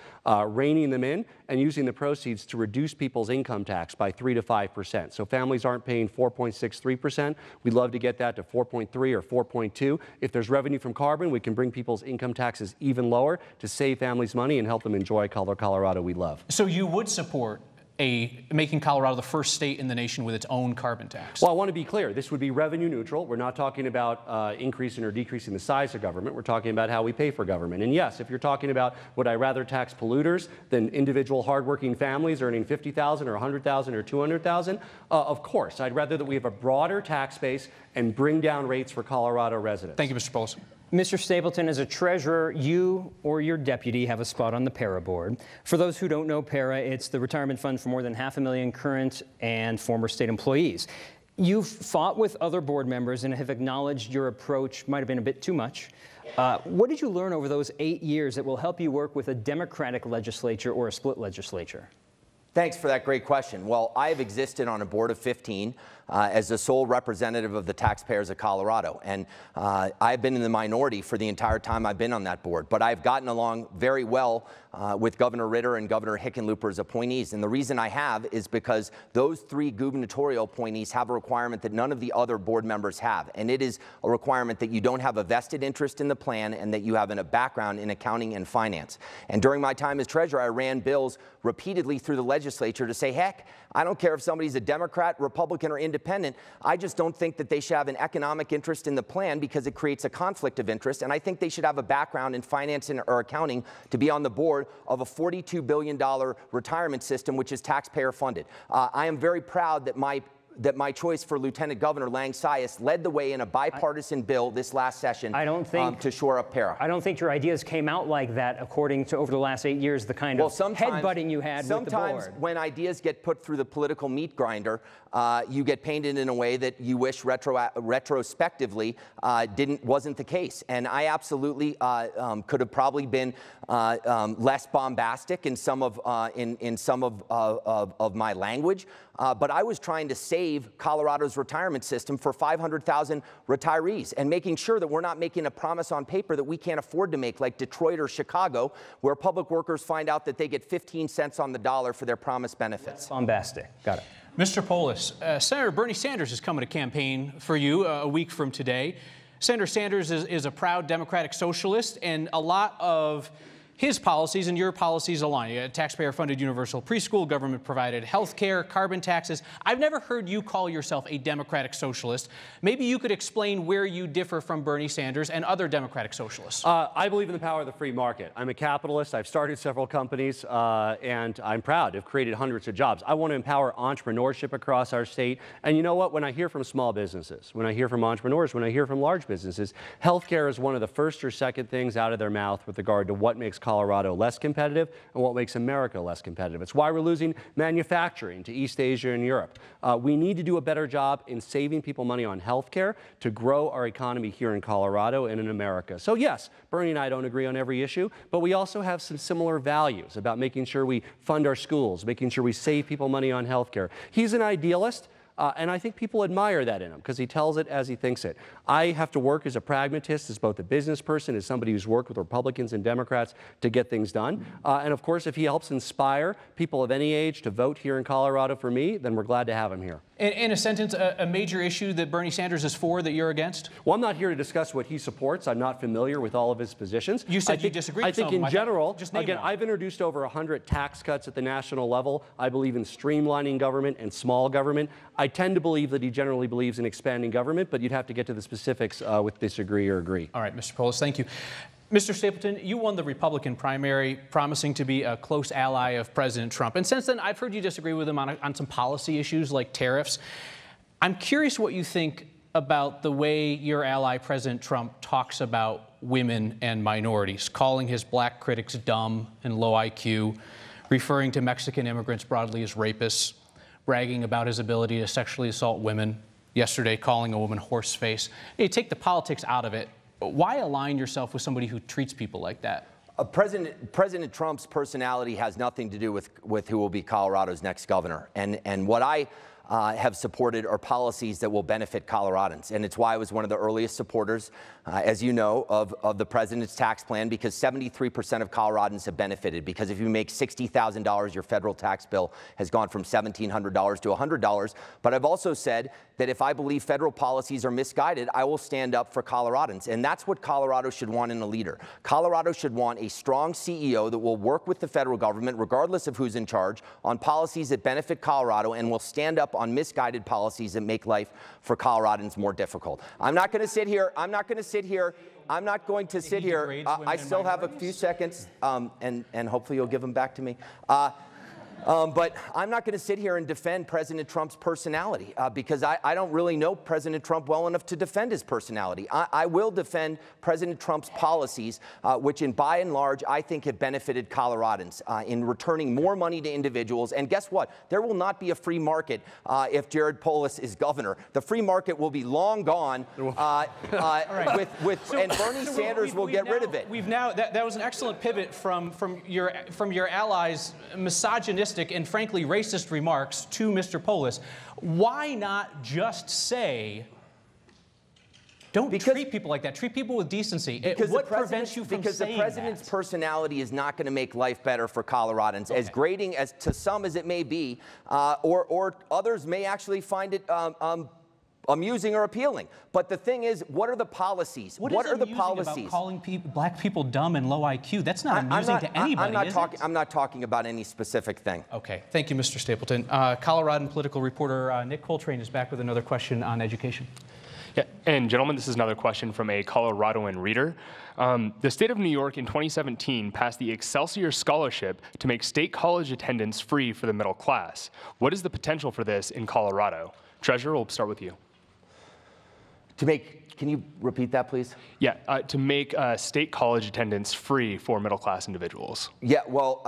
reining them in and using the proceeds to reduce people's income tax by 3 to 5%. So families aren't paying 4.63%. We'd love to get that to 4.3 or 4.2. If there's revenue from carbon, we can bring people's income taxes even lower to save families money and help them enjoy Colorado we love. So you would support making Colorado the first state in the nation with its own carbon tax? Well, I want to be clear. This would be revenue neutral. We're not talking about increasing or decreasing the size of government. We're talking about how we pay for government. And yes, if you're talking about would I rather tax polluters than individual hardworking families earning $50,000 or $100,000 or $200,000, of course. I'd rather that we have a broader tax base and bring down rates for Colorado residents. Thank you, Mr. Polis. Mr. Stapleton, as a treasurer, you or your deputy have a spot on the PARA board. For those who don't know PARA, it's the retirement fund for more than 500,000 current and former state employees. You've fought with other board members and have acknowledged your approach might have been a bit too much. What did you learn over those 8 years that will help you work with a Democratic legislature or a split legislature? Thanks for that great question. Well, I have existed on a board of 15 as the sole representative of the taxpayers of Colorado. And I've been in the minority for the entire time I've been on that board. But I've gotten along very well with Governor Ritter and Governor Hickenlooper's appointees. And the reason I have is because those 3 gubernatorial appointees have a requirement that none of the other board members have. And it is a requirement that you don't have a vested interest in the plan and that you have a background in accounting and finance. And during my time as treasurer, I ran bills repeatedly through the legislature to say, heck, I don't care if somebody's a Democrat, Republican, or independent. I just don't think that they should have an economic interest in the plan because it creates a conflict of interest. And I think they should have a background in finance or accounting to be on the board of a $42 billion retirement system, which is taxpayer funded. I am very proud that my choice for Lieutenant Governor Lang Sias led the way in a bipartisan bill this last session to shore up PARA. I don't think your ideas came out like that according to over the last 8 years, the kind of headbutting you had with the board. Sometimes when ideas get put through the political meat grinder, you get painted in a way that you wish retrospectively wasn't the case. And I absolutely could have probably been less bombastic in some of my language, but I was trying to save Colorado's retirement system for 500,000 retirees and making sure that we're not making a promise on paper that we can't afford to make, like Detroit or Chicago, where public workers find out that they get 15 cents on the dollar for their promised benefits. Bombastic. Got it. Mr. Polis, Senator Bernie Sanders is coming to campaign for you a week from today. Senator Sanders is a proud Democratic socialist, and a lot of his policies and your policies align. Taxpayer-funded universal preschool, government-provided health care, carbon taxes. I've never heard you call yourself a Democratic socialist. Maybe you could explain where you differ from Bernie Sanders and other Democratic socialists. I believe in the power of the free market. I'm a capitalist. I've started several companies, and I'm proud to have created hundreds of jobs. I want to empower entrepreneurship across our state. And you know what? When I hear from small businesses, when I hear from entrepreneurs, when I hear from large businesses, health care is one of the first or second things out of their mouth with regard to what makes Colorado less competitive and what makes America less competitive. It's why we're losing manufacturing to East Asia and Europe. We need to do a better job in saving people money on health care to grow our economy here in Colorado and in America. So yes, Bernie and I don't agree on every issue, but we also have some similar values about making sure we fund our schools, making sure we save people money on health care. He's an idealist. And I think people admire that in him because he tells it as he thinks it. I have to work as a pragmatist, as both a business person, as somebody who's worked with Republicans and Democrats to get things done. And of course, if he helps inspire people of any age to vote here in Colorado for me, then we're glad to have him here. In a sentence, a major issue that Bernie Sanders is for that you're against? Well, I'm not here to discuss what he supports. I'm not familiar with all of his positions. You said you disagree with some of them. I think in general, again, I've introduced over 100 tax cuts at the national level. I believe in streamlining government and small government. I tend to believe that he generally believes in expanding government, but you'd have to get to the specifics with disagree or agree. All right, Mr. Polis, thank you. Mr. Stapleton, you won the Republican primary, promising to be a close ally of President Trump. And since then, I've heard you disagree with him on some policy issues like tariffs. I'm curious what you think about the way your ally, President Trump, talks about women and minorities, calling his black critics dumb and low IQ, referring to Mexican immigrants broadly as rapists, bragging about his ability to sexually assault women, yesterday calling a woman horseface. You take the politics out of it. Why align yourself with somebody who treats people like that? President Trump's personality has nothing to do with who will be Colorado's next governor. And what I have supported are policies that will benefit Coloradans. And it's why I was one of the earliest supporters, as you know, of the president's tax plan, because 73% of Coloradans have benefited. Because if you make $60,000, your federal tax bill has gone from $1,700 to $100. But I've also said that if I believe federal policies are misguided, I will stand up for Coloradans. And that's what Colorado should want in a leader. Colorado should want a strong CEO that will work with the federal government, regardless of who's in charge, on policies that benefit Colorado and will stand up on misguided policies that make life for Coloradans more difficult. I'm not going to sit here. I still have a few seconds, and hopefully you'll give them back to me. But I'm not going to sit here and defend President Trump's personality because I don't really know President Trump well enough to defend his personality. I will defend President Trump's policies, which by and large, I think have benefited Coloradans in returning more money to individuals. And guess what? There will not be a free market if Jared Polis is governor. The free market will be long gone, and Bernie Sanders will get rid of it. That was an excellent pivot from your allies' misogynistic and frankly racist remarks to Mr. Polis. Why not just say, treat people like that. Treat people with decency. What prevents you from saying that? Because the president's personality is not going to make life better for Coloradans. Okay. As grating as to some as it may be, or others may actually find it amusing or appealing. But the thing is, what are the policies? What are the policies about calling black people dumb and low IQ? That's not amusing to anybody, I'm not talking about any specific thing. Okay. Thank you, Mr. Stapleton. Coloradan political reporter Nick Coltrane is back with another question on education. Yeah, and gentlemen, this is another question from a Coloradoan reader. The state of New York in 2017 passed the Excelsior Scholarship to make state college attendance free for the middle class. What is the potential for this in Colorado? Treasurer, we'll start with you. Can you repeat that, please? Yeah, to make state college attendance free for middle-class individuals. Yeah, well,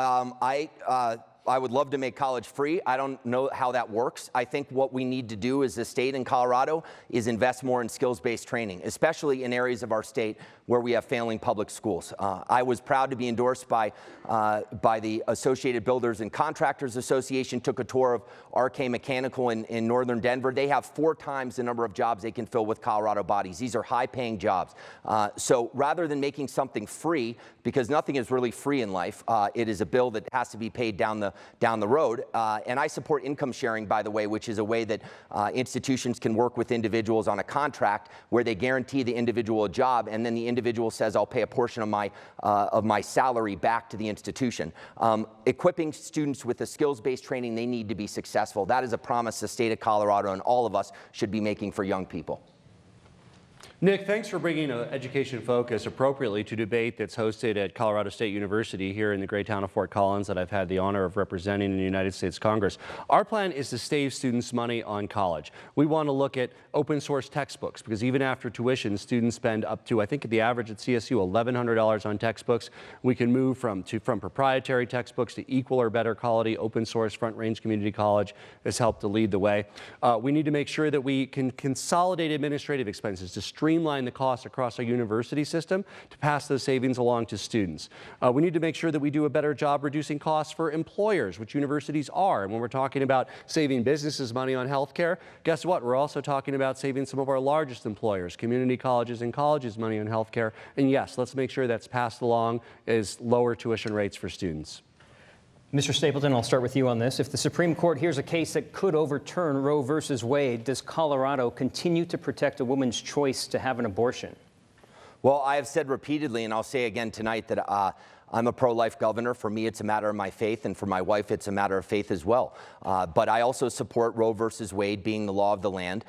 I would love to make college free. I don't know how that works. I think what we need to do as a state in Colorado is invest more in skills-based training, especially in areas of our state where we have failing public schools. I was proud to be endorsed by the Associated Builders and Contractors Association, took a tour of RK Mechanical in northern Denver. They have 4 times the number of jobs they can fill with Colorado bodies. These are high-paying jobs. So rather than making something free, because nothing is really free in life, it is a bill that has to be paid down the road. And I support income sharing, by the way, which is a way that institutions can work with individuals on a contract where they guarantee the individual a job, and then the individual says, I'll pay a portion of my salary back to the institution. Equipping students with the skills-based training they need to be successful. That is a promise the state of Colorado and all of us should be making for young people. Nick, thanks for bringing Education Focus appropriately to debate that's hosted at Colorado State University here in the great town of Fort Collins that I've had the honor of representing in the United States Congress. Our plan is to save students money on college. We want to look at open source textbooks because even after tuition, students spend up to, I think the average at CSU, $1,100 on textbooks. We can move from proprietary textbooks to equal or better quality. Open source Front Range Community College has helped to lead the way. We need to make sure that we can consolidate administrative expenses to streamline the costs across our university system to pass those savings along to students. We need to make sure that we do a better job reducing costs for employers, which universities are. And when we're talking about saving businesses money on health care, guess what? We're also talking about saving some of our largest employers, community colleges and colleges, money on health care. And yes, let's make sure that's passed along as lower tuition rates for students. Mr. Stapleton, I'll start with you on this. If the Supreme Court hears a case that could overturn Roe versus Wade, does Colorado continue to protect a woman's choice to have an abortion? Well, I have said repeatedly, and I'll say again tonight, that I'm a pro-life governor. For me, it's a matter of my faith, and for my wife, it's a matter of faith as well. But I also support Roe versus Wade being the law of the land.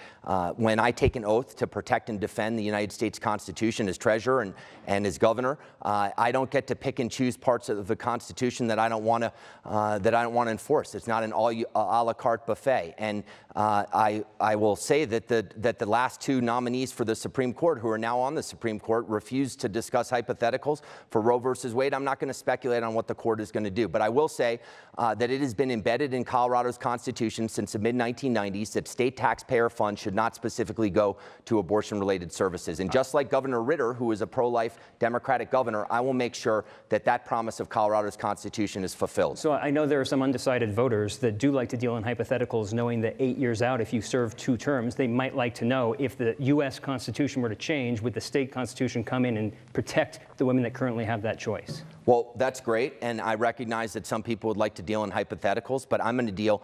When I take an oath to protect and defend the United States Constitution as treasurer and as governor, I don't get to pick and choose parts of the Constitution that I don't want to enforce. It's not an a la carte buffet. And I will say that the last two nominees for the Supreme Court, who are now on the Supreme Court, refused to discuss hypotheticals for Roe versus Wade. I'm not going to speculate on what the court is going to do, but I will say that it has been embedded in Colorado's Constitution since the mid-1990s that state taxpayer funds should not specifically go to abortion-related services. And just like Governor Ritter, who is a pro-life Democratic governor, I will make sure that that promise of Colorado's Constitution is fulfilled. So I know there are some undecided voters that do like to deal in hypotheticals, knowing that 8 years out, if you serve 2 terms, they might like to know if the U.S. Constitution were to change, would the state Constitution come in and protect the women that currently have that choice? Well, that's great, and I recognize that some people would like to deal in hypotheticals, but I'm going to deal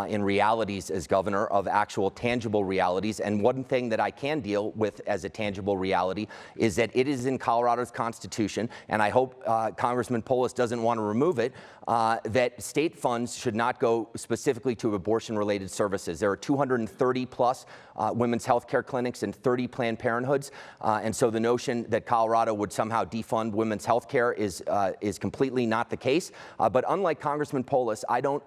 in realities as governor, of actual tangible realities. And one thing that I can deal with as a tangible reality is that it is in Colorado's Constitution, and I hope Congressman Polis doesn't want to remove it, that state funds should not go specifically to abortion-related services. There are 230 plus women's health care clinics and 30 Planned Parenthoods, and so the notion that Colorado would somehow defund women's health care is completely not the case. But unlike Congressman Polis, I don't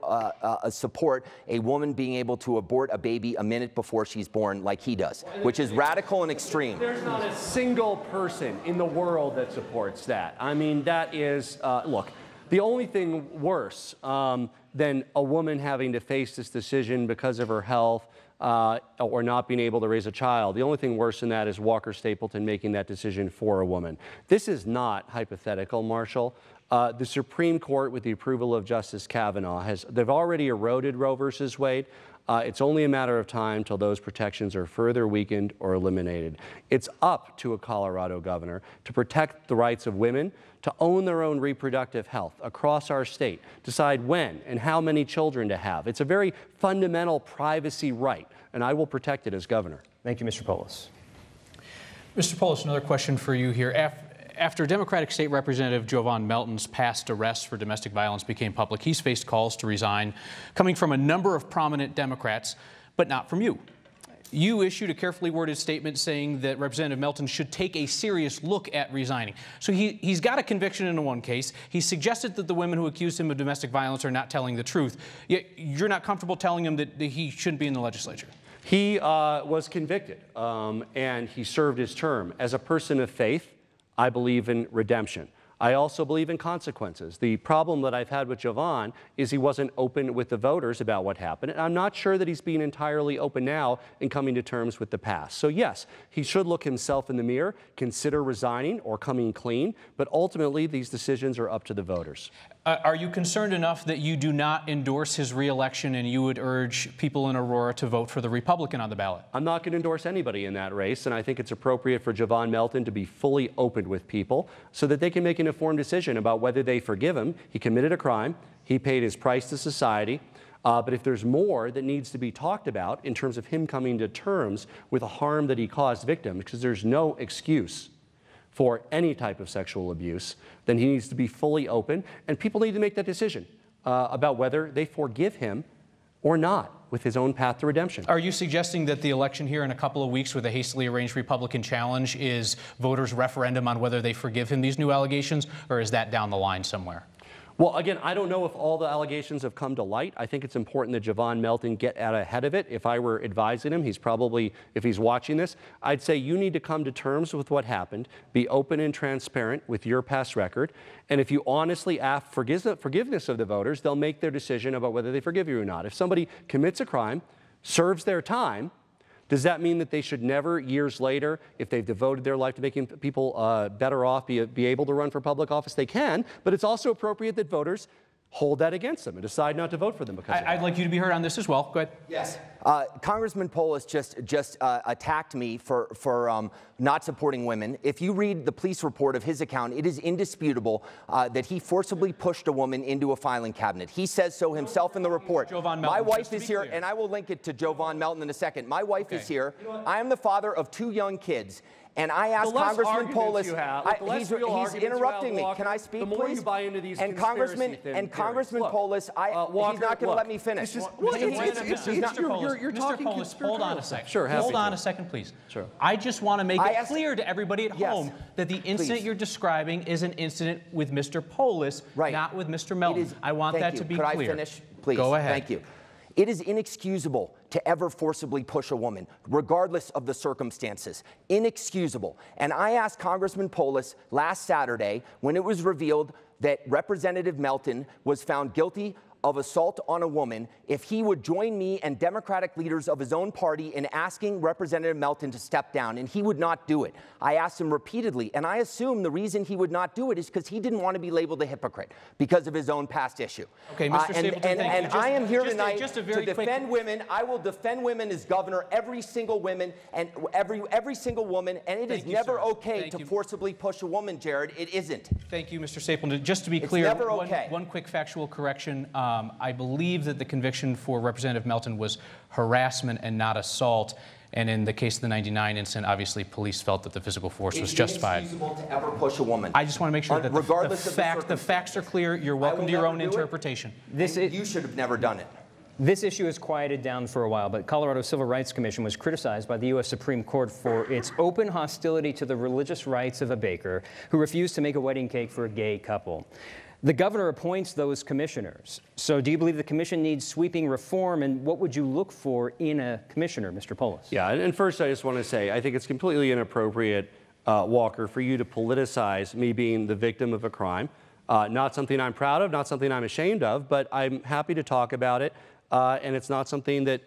support a woman being able to abort a baby a minute before she's born like he does, which is radical and extreme. There's not a single person in the world that supports that. I mean, that is, look, the only thing worse than a woman having to face this decision because of her health or not being able to raise a child, the only thing worse than that is Walker Stapleton making that decision for a woman. This is not hypothetical, Marshall. The Supreme Court, with the approval of Justice Kavanaugh, they've already eroded Roe versus Wade. It's only a matter of time till those protections are further weakened or eliminated. It's up to a Colorado governor to protect the rights of women to own their own reproductive health across our state, decide when and how many children to have. It's a very fundamental privacy right, and I will protect it as governor. Thank you, Mr. Polis. Mr. Polis, another question for you here. After Democratic State Representative Jovan Melton's past arrest for domestic violence became public, he's faced calls to resign coming from a number of prominent Democrats, but not from you. You issued a carefully worded statement saying that Representative Melton should take a serious look at resigning. So he's got a conviction in one case. He suggested that the women who accused him of domestic violence are not telling the truth. Yet you're not comfortable telling him that he shouldn't be in the legislature. He was convicted and he served his term. As a person of faith, I believe in redemption. I also believe in consequences. The problem that I've had with Jovan is he wasn't open with the voters about what happened, and I'm not sure that he's being entirely open now in coming to terms with the past. So yes, he should look himself in the mirror, consider resigning or coming clean, but ultimately these decisions are up to the voters. Are you concerned enough that you do not endorse his re-election and you would urge people in Aurora to vote for the Republican on the ballot? I'm not going to endorse anybody in that race, and I think it's appropriate for Jovan Melton to be fully open with people so that they can make an informed decision about whether they forgive him. He committed a crime. He paid his price to society. But if there's more that needs to be talked about in terms of him coming to terms with the harm that he caused victims, because there's no excuse for any type of sexual abuse, then he needs to be fully open, and people need to make that decision about whether they forgive him or not with his own path to redemption. Are you suggesting that the election here in a couple of weeks with a hastily arranged Republican challenge is voters' referendum on whether they forgive him these new allegations, or is that down the line somewhere? Well, again, I don't know if all the allegations have come to light. I think it's important that Javon Melton get out ahead of it. If I were advising him, he's probably, if he's watching this, I'd say you need to come to terms with what happened, be open and transparent with your past record, and if you honestly ask forgiveness of the voters, they'll make their decision about whether they forgive you or not. If somebody commits a crime, serves their time, does that mean that they should never, years later, if they've devoted their life to making people better off, be able to run for public office? They can, but it's also appropriate that voters hold that against them and decide not to vote for them because I'd like you to be heard on this as well. Go ahead. Yes. Congressman Polis just attacked me for not supporting women. If you read the police report of his account, it is indisputable that he forcibly pushed a woman into a filing cabinet. He says so himself in the report. My wife is here, and I will link it to Javon Melton in a second. My wife is here. I am the father of 2 young kids. And I asked Congressman Polis, he's interrupting me. Can I speak, please? The more you buy into these Congressman Polis, he's not going to let me finish. Mr. Polis, hold on a second. Sure, hold on a second, please. Sure. I just want to make it clear to everybody at home that the incident you're describing is an incident with Mr. Polis, not with Mr. Melton. I want that to be clear. Could I finish, please? Go ahead. Thank you. It is inexcusable to ever forcibly push a woman, regardless of the circumstances. Inexcusable. And I asked Congressman Polis last Saturday, when it was revealed that Representative Melton was found guilty of assault on a woman, if he would join me and Democratic leaders of his own party in asking Representative Melton to step down, and he would not do it. I asked him repeatedly, and I assume the reason he would not do it is because he didn't want to be labeled a hypocrite because of his own past issue. Okay, Mr. Stapleton, and I am here tonight to defend women. I will defend women as governor, every single woman and every single woman, and it is never okay to forcibly push a woman, Jared. It isn't. Thank you, Mr. Stapleton. Just to be clear, never okay. One quick factual correction. I believe that the conviction for Representative Melton was harassment and not assault. And in the case of the 99 incident, obviously, police felt that the physical force was justified. It's inexcusable to ever push a woman. I just want to make sure that the facts are clear. You're welcome to your own interpretation. You should have never done it. This issue has quieted down for a while, but Colorado Civil Rights Commission was criticized by the U.S. Supreme Court for its open hostility to the religious rights of a baker who refused to make a wedding cake for a gay couple. The governor appoints those commissioners. So do you believe the commission needs sweeping reform, and what would you look for in a commissioner, Mr. Polis? Yeah, and first I just want to say, I think it's completely inappropriate, Walker, for you to politicize me being the victim of a crime. Not something I'm proud of, not something I'm ashamed of, but I'm happy to talk about it. And it's not something that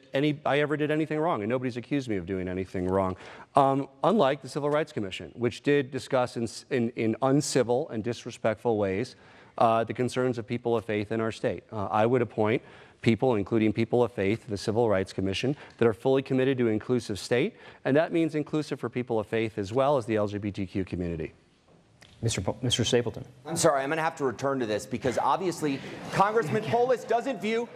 I ever did anything wrong, and nobody's accused me of doing anything wrong. Unlike the Civil Rights Commission, which did discuss in uncivil and disrespectful ways the concerns of people of faith in our state. I would appoint people, including people of faith, to the Civil Rights Commission that are fully committed to an inclusive state, and that means inclusive for people of faith as well as the LGBTQ community. Mr. Stapleton. I'm sorry, I'm going to have to return to this because obviously Congressman Polis doesn't view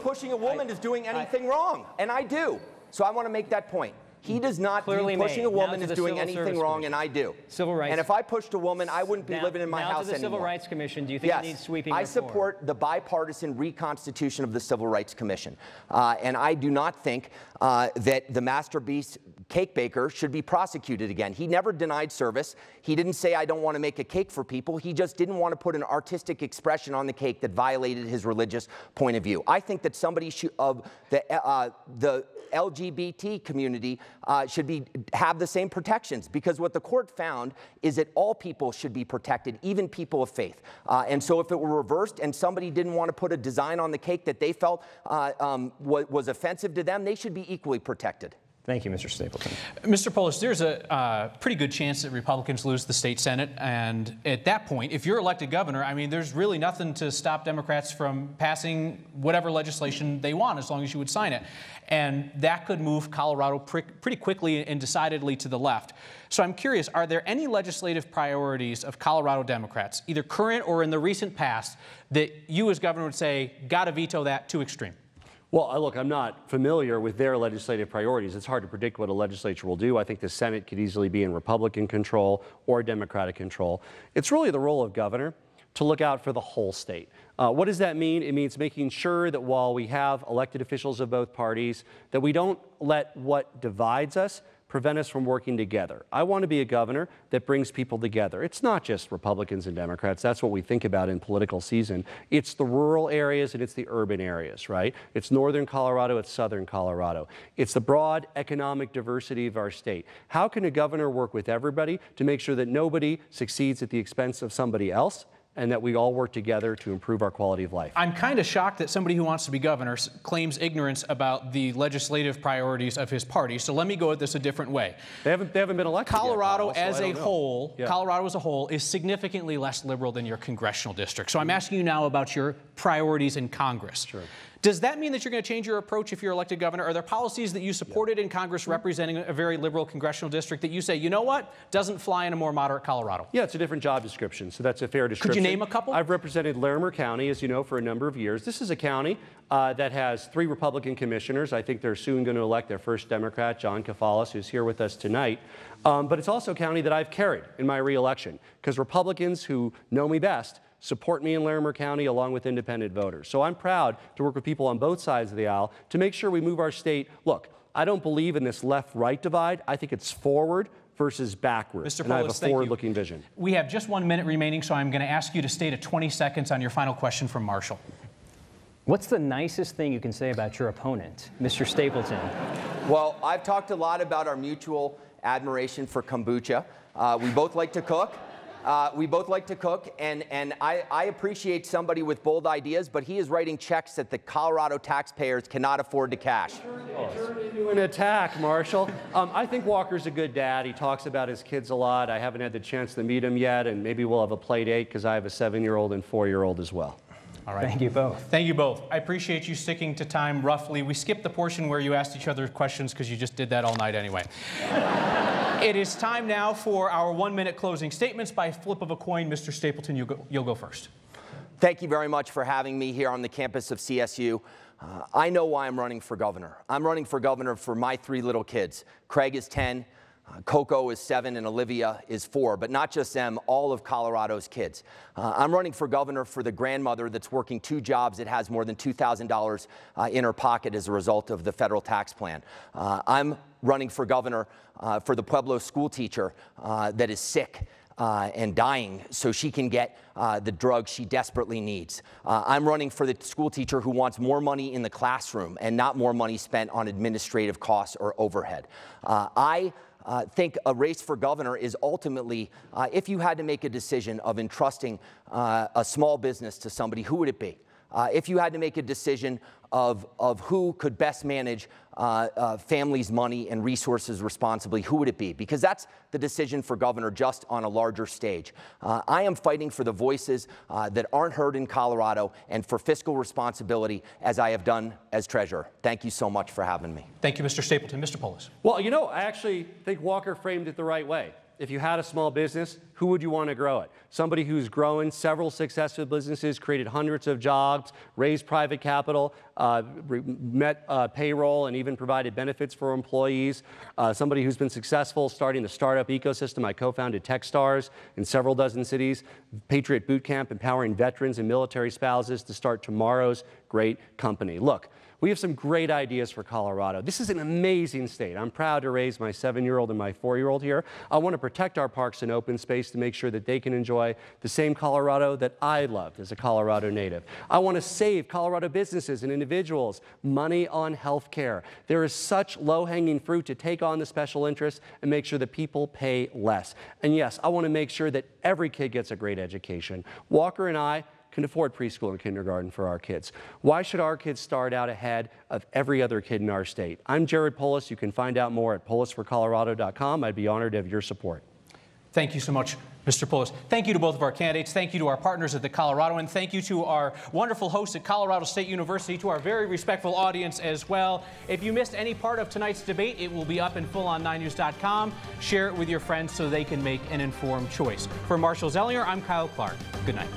pushing a woman as doing anything wrong, and I do. So I want to make that point. He does not view pushing a woman as doing anything wrong, and I do. Civil rights. And if I pushed a woman, I wouldn't be living in my house anymore. Now to the Civil Rights Commission, do you think it needs sweeping reform? I support the bipartisan reconstitution of the Civil Rights Commission. And I do not think that the masterpiece cake baker should be prosecuted again. He never denied service. He didn't say, I don't want to make a cake for people. He just didn't want to put an artistic expression on the cake that violated his religious point of view. I think that somebody of the LGBT community should have the same protections, because what the court found is that all people should be protected, even people of faith. And so if it were reversed and somebody didn't want to put a design on the cake that they felt was offensive to them, they should be equally protected. Thank you, Mr. Stapleton. Mr. Polis, there's a pretty good chance that Republicans lose the state Senate, and at that point, if you're elected governor, I mean, there's really nothing to stop Democrats from passing whatever legislation they want, as long as you would sign it. And that could move Colorado pretty quickly and decidedly to the left. So I'm curious, are there any legislative priorities of Colorado Democrats, either current or in the recent past, that you as governor would say, gotta veto that, too extreme? Well, look, I'm not familiar with their legislative priorities. It's hard to predict what a legislature will do. I think the Senate could easily be in Republican control or Democratic control. It's really the role of governor to look out for the whole state. What does that mean? It means making sure that while we have elected officials of both parties, that we don't let what divides us prevent us from working together. I want to be a governor that brings people together. It's not just Republicans and Democrats. That's what we think about in political season. It's the rural areas and it's the urban areas, right? It's northern Colorado, it's southern Colorado. It's the broad economic diversity of our state. How can a governor work with everybody to make sure that nobody succeeds at the expense of somebody else, and that we all work together to improve our quality of life? I'm kind of shocked that somebody who wants to be governor claims ignorance about the legislative priorities of his party. So let me go at this a different way. They haven't been elected Colorado yet, as a whole, Colorado as a whole is significantly less liberal than your congressional district. So I'm asking you now about your priorities in Congress. Sure. Does that mean that you're going to change your approach if you're elected governor? Are there policies that you supported in Congress representing a very liberal congressional district that you say, you know what, doesn't fly in a more moderate Colorado? Yeah, it's a different job description, so that's a fair description. Could you name a couple? I've represented Larimer County, as you know, for a number of years. This is a county that has 3 Republican commissioners. I think they're soon going to elect their first Democrat, John Kafalis, who's here with us tonight. But it's also a county that I've carried in my reelection, because Republicans who know me best support me in Larimer County along with independent voters. So I'm proud to work with people on both sides of the aisle to make sure we move our state. Look, I don't believe in this left-right divide. I think it's forward versus backward. Mr. And I have a Polis, thank you. forward-looking vision. We have just 1 minute remaining, so I'm going to ask you to stay to 20 seconds on your final question from Marshall. What's the nicest thing you can say about your opponent, Mr. Stapleton? Well, I've talked a lot about our mutual admiration for kombucha. We both like to cook. And I appreciate somebody with bold ideas, but he is writing checks that the Colorado taxpayers cannot afford to cash. Turn into an attack, Marshall. I think Walker's a good dad. He talks about his kids a lot. I haven't had the chance to meet him yet, and maybe we'll have a play date because I have a 7-year-old and 4-year-old as well. All right. Thank you both. Thank you both. I appreciate you sticking to time roughly. We skipped the portion where you asked each other questions because you just did that all night anyway. It is time now for our 1-minute closing statements. By flip of a coin, Mr. Stapleton, you'll go first. Thank you very much for having me here on the campus of CSU. I know why I'm running for governor. I'm running for governor for my 3 little kids. Craig is 10. Coco is 7 and Olivia is 4, but not just them, all of Colorado's kids. I'm running for governor for the grandmother that's working 2 jobs that has more than $2,000 in her pocket as a result of the federal tax plan. I'm running for governor for the Pueblo school teacher that is sick and dying so she can get the drugs she desperately needs. I'm running for the school teacher who wants more money in the classroom and not more money spent on administrative costs or overhead. I think a race for governor is ultimately, if you had to make a decision of entrusting a small business to somebody, who would it be? If you had to make a decision of who could best manage families' money and resources responsibly, who would it be? Because that's the decision for governor, just on a larger stage. I am fighting for the voices that aren't heard in Colorado and for fiscal responsibility, as I have done as treasurer. Thank you so much for having me. Thank you, Mr. Stapleton. Mr. Polis. Well, you know, I actually think Walker framed it the right way. If you had a small business, who would you want to grow it? Somebody who's grown several successful businesses, created hundreds of jobs, raised private capital, met payroll, and even provided benefits for employees. Somebody who's been successful starting the startup ecosystem. I co-founded Techstars in several dozen cities. Patriot Boot Camp, empowering veterans and military spouses to start tomorrow's great company. Look, we have some great ideas for Colorado. This is an amazing state. I'm proud to raise my 7-year-old and my 4-year-old here. I want to protect our parks and open space to make sure that they can enjoy the same Colorado that I loved as a Colorado native. I want to save Colorado businesses and individuals money on health care. There is such low-hanging fruit to take on the special interests and make sure that people pay less. And yes, I want to make sure that every kid gets a great education. Walker and I can afford preschool and kindergarten for our kids. Why should our kids start out ahead of every other kid in our state? I'm Jared Polis. You can find out more at polisforcolorado.com. I'd be honored to have your support. Thank you so much, Mr. Polis. Thank you to both of our candidates. Thank you to our partners at the Coloradoan. Thank you to our wonderful hosts at Colorado State University, to our very respectful audience as well. If you missed any part of tonight's debate, it will be up in full on 9news.com. Share it with your friends so they can make an informed choice. For Marshall Zellinger, I'm Kyle Clark. Good night.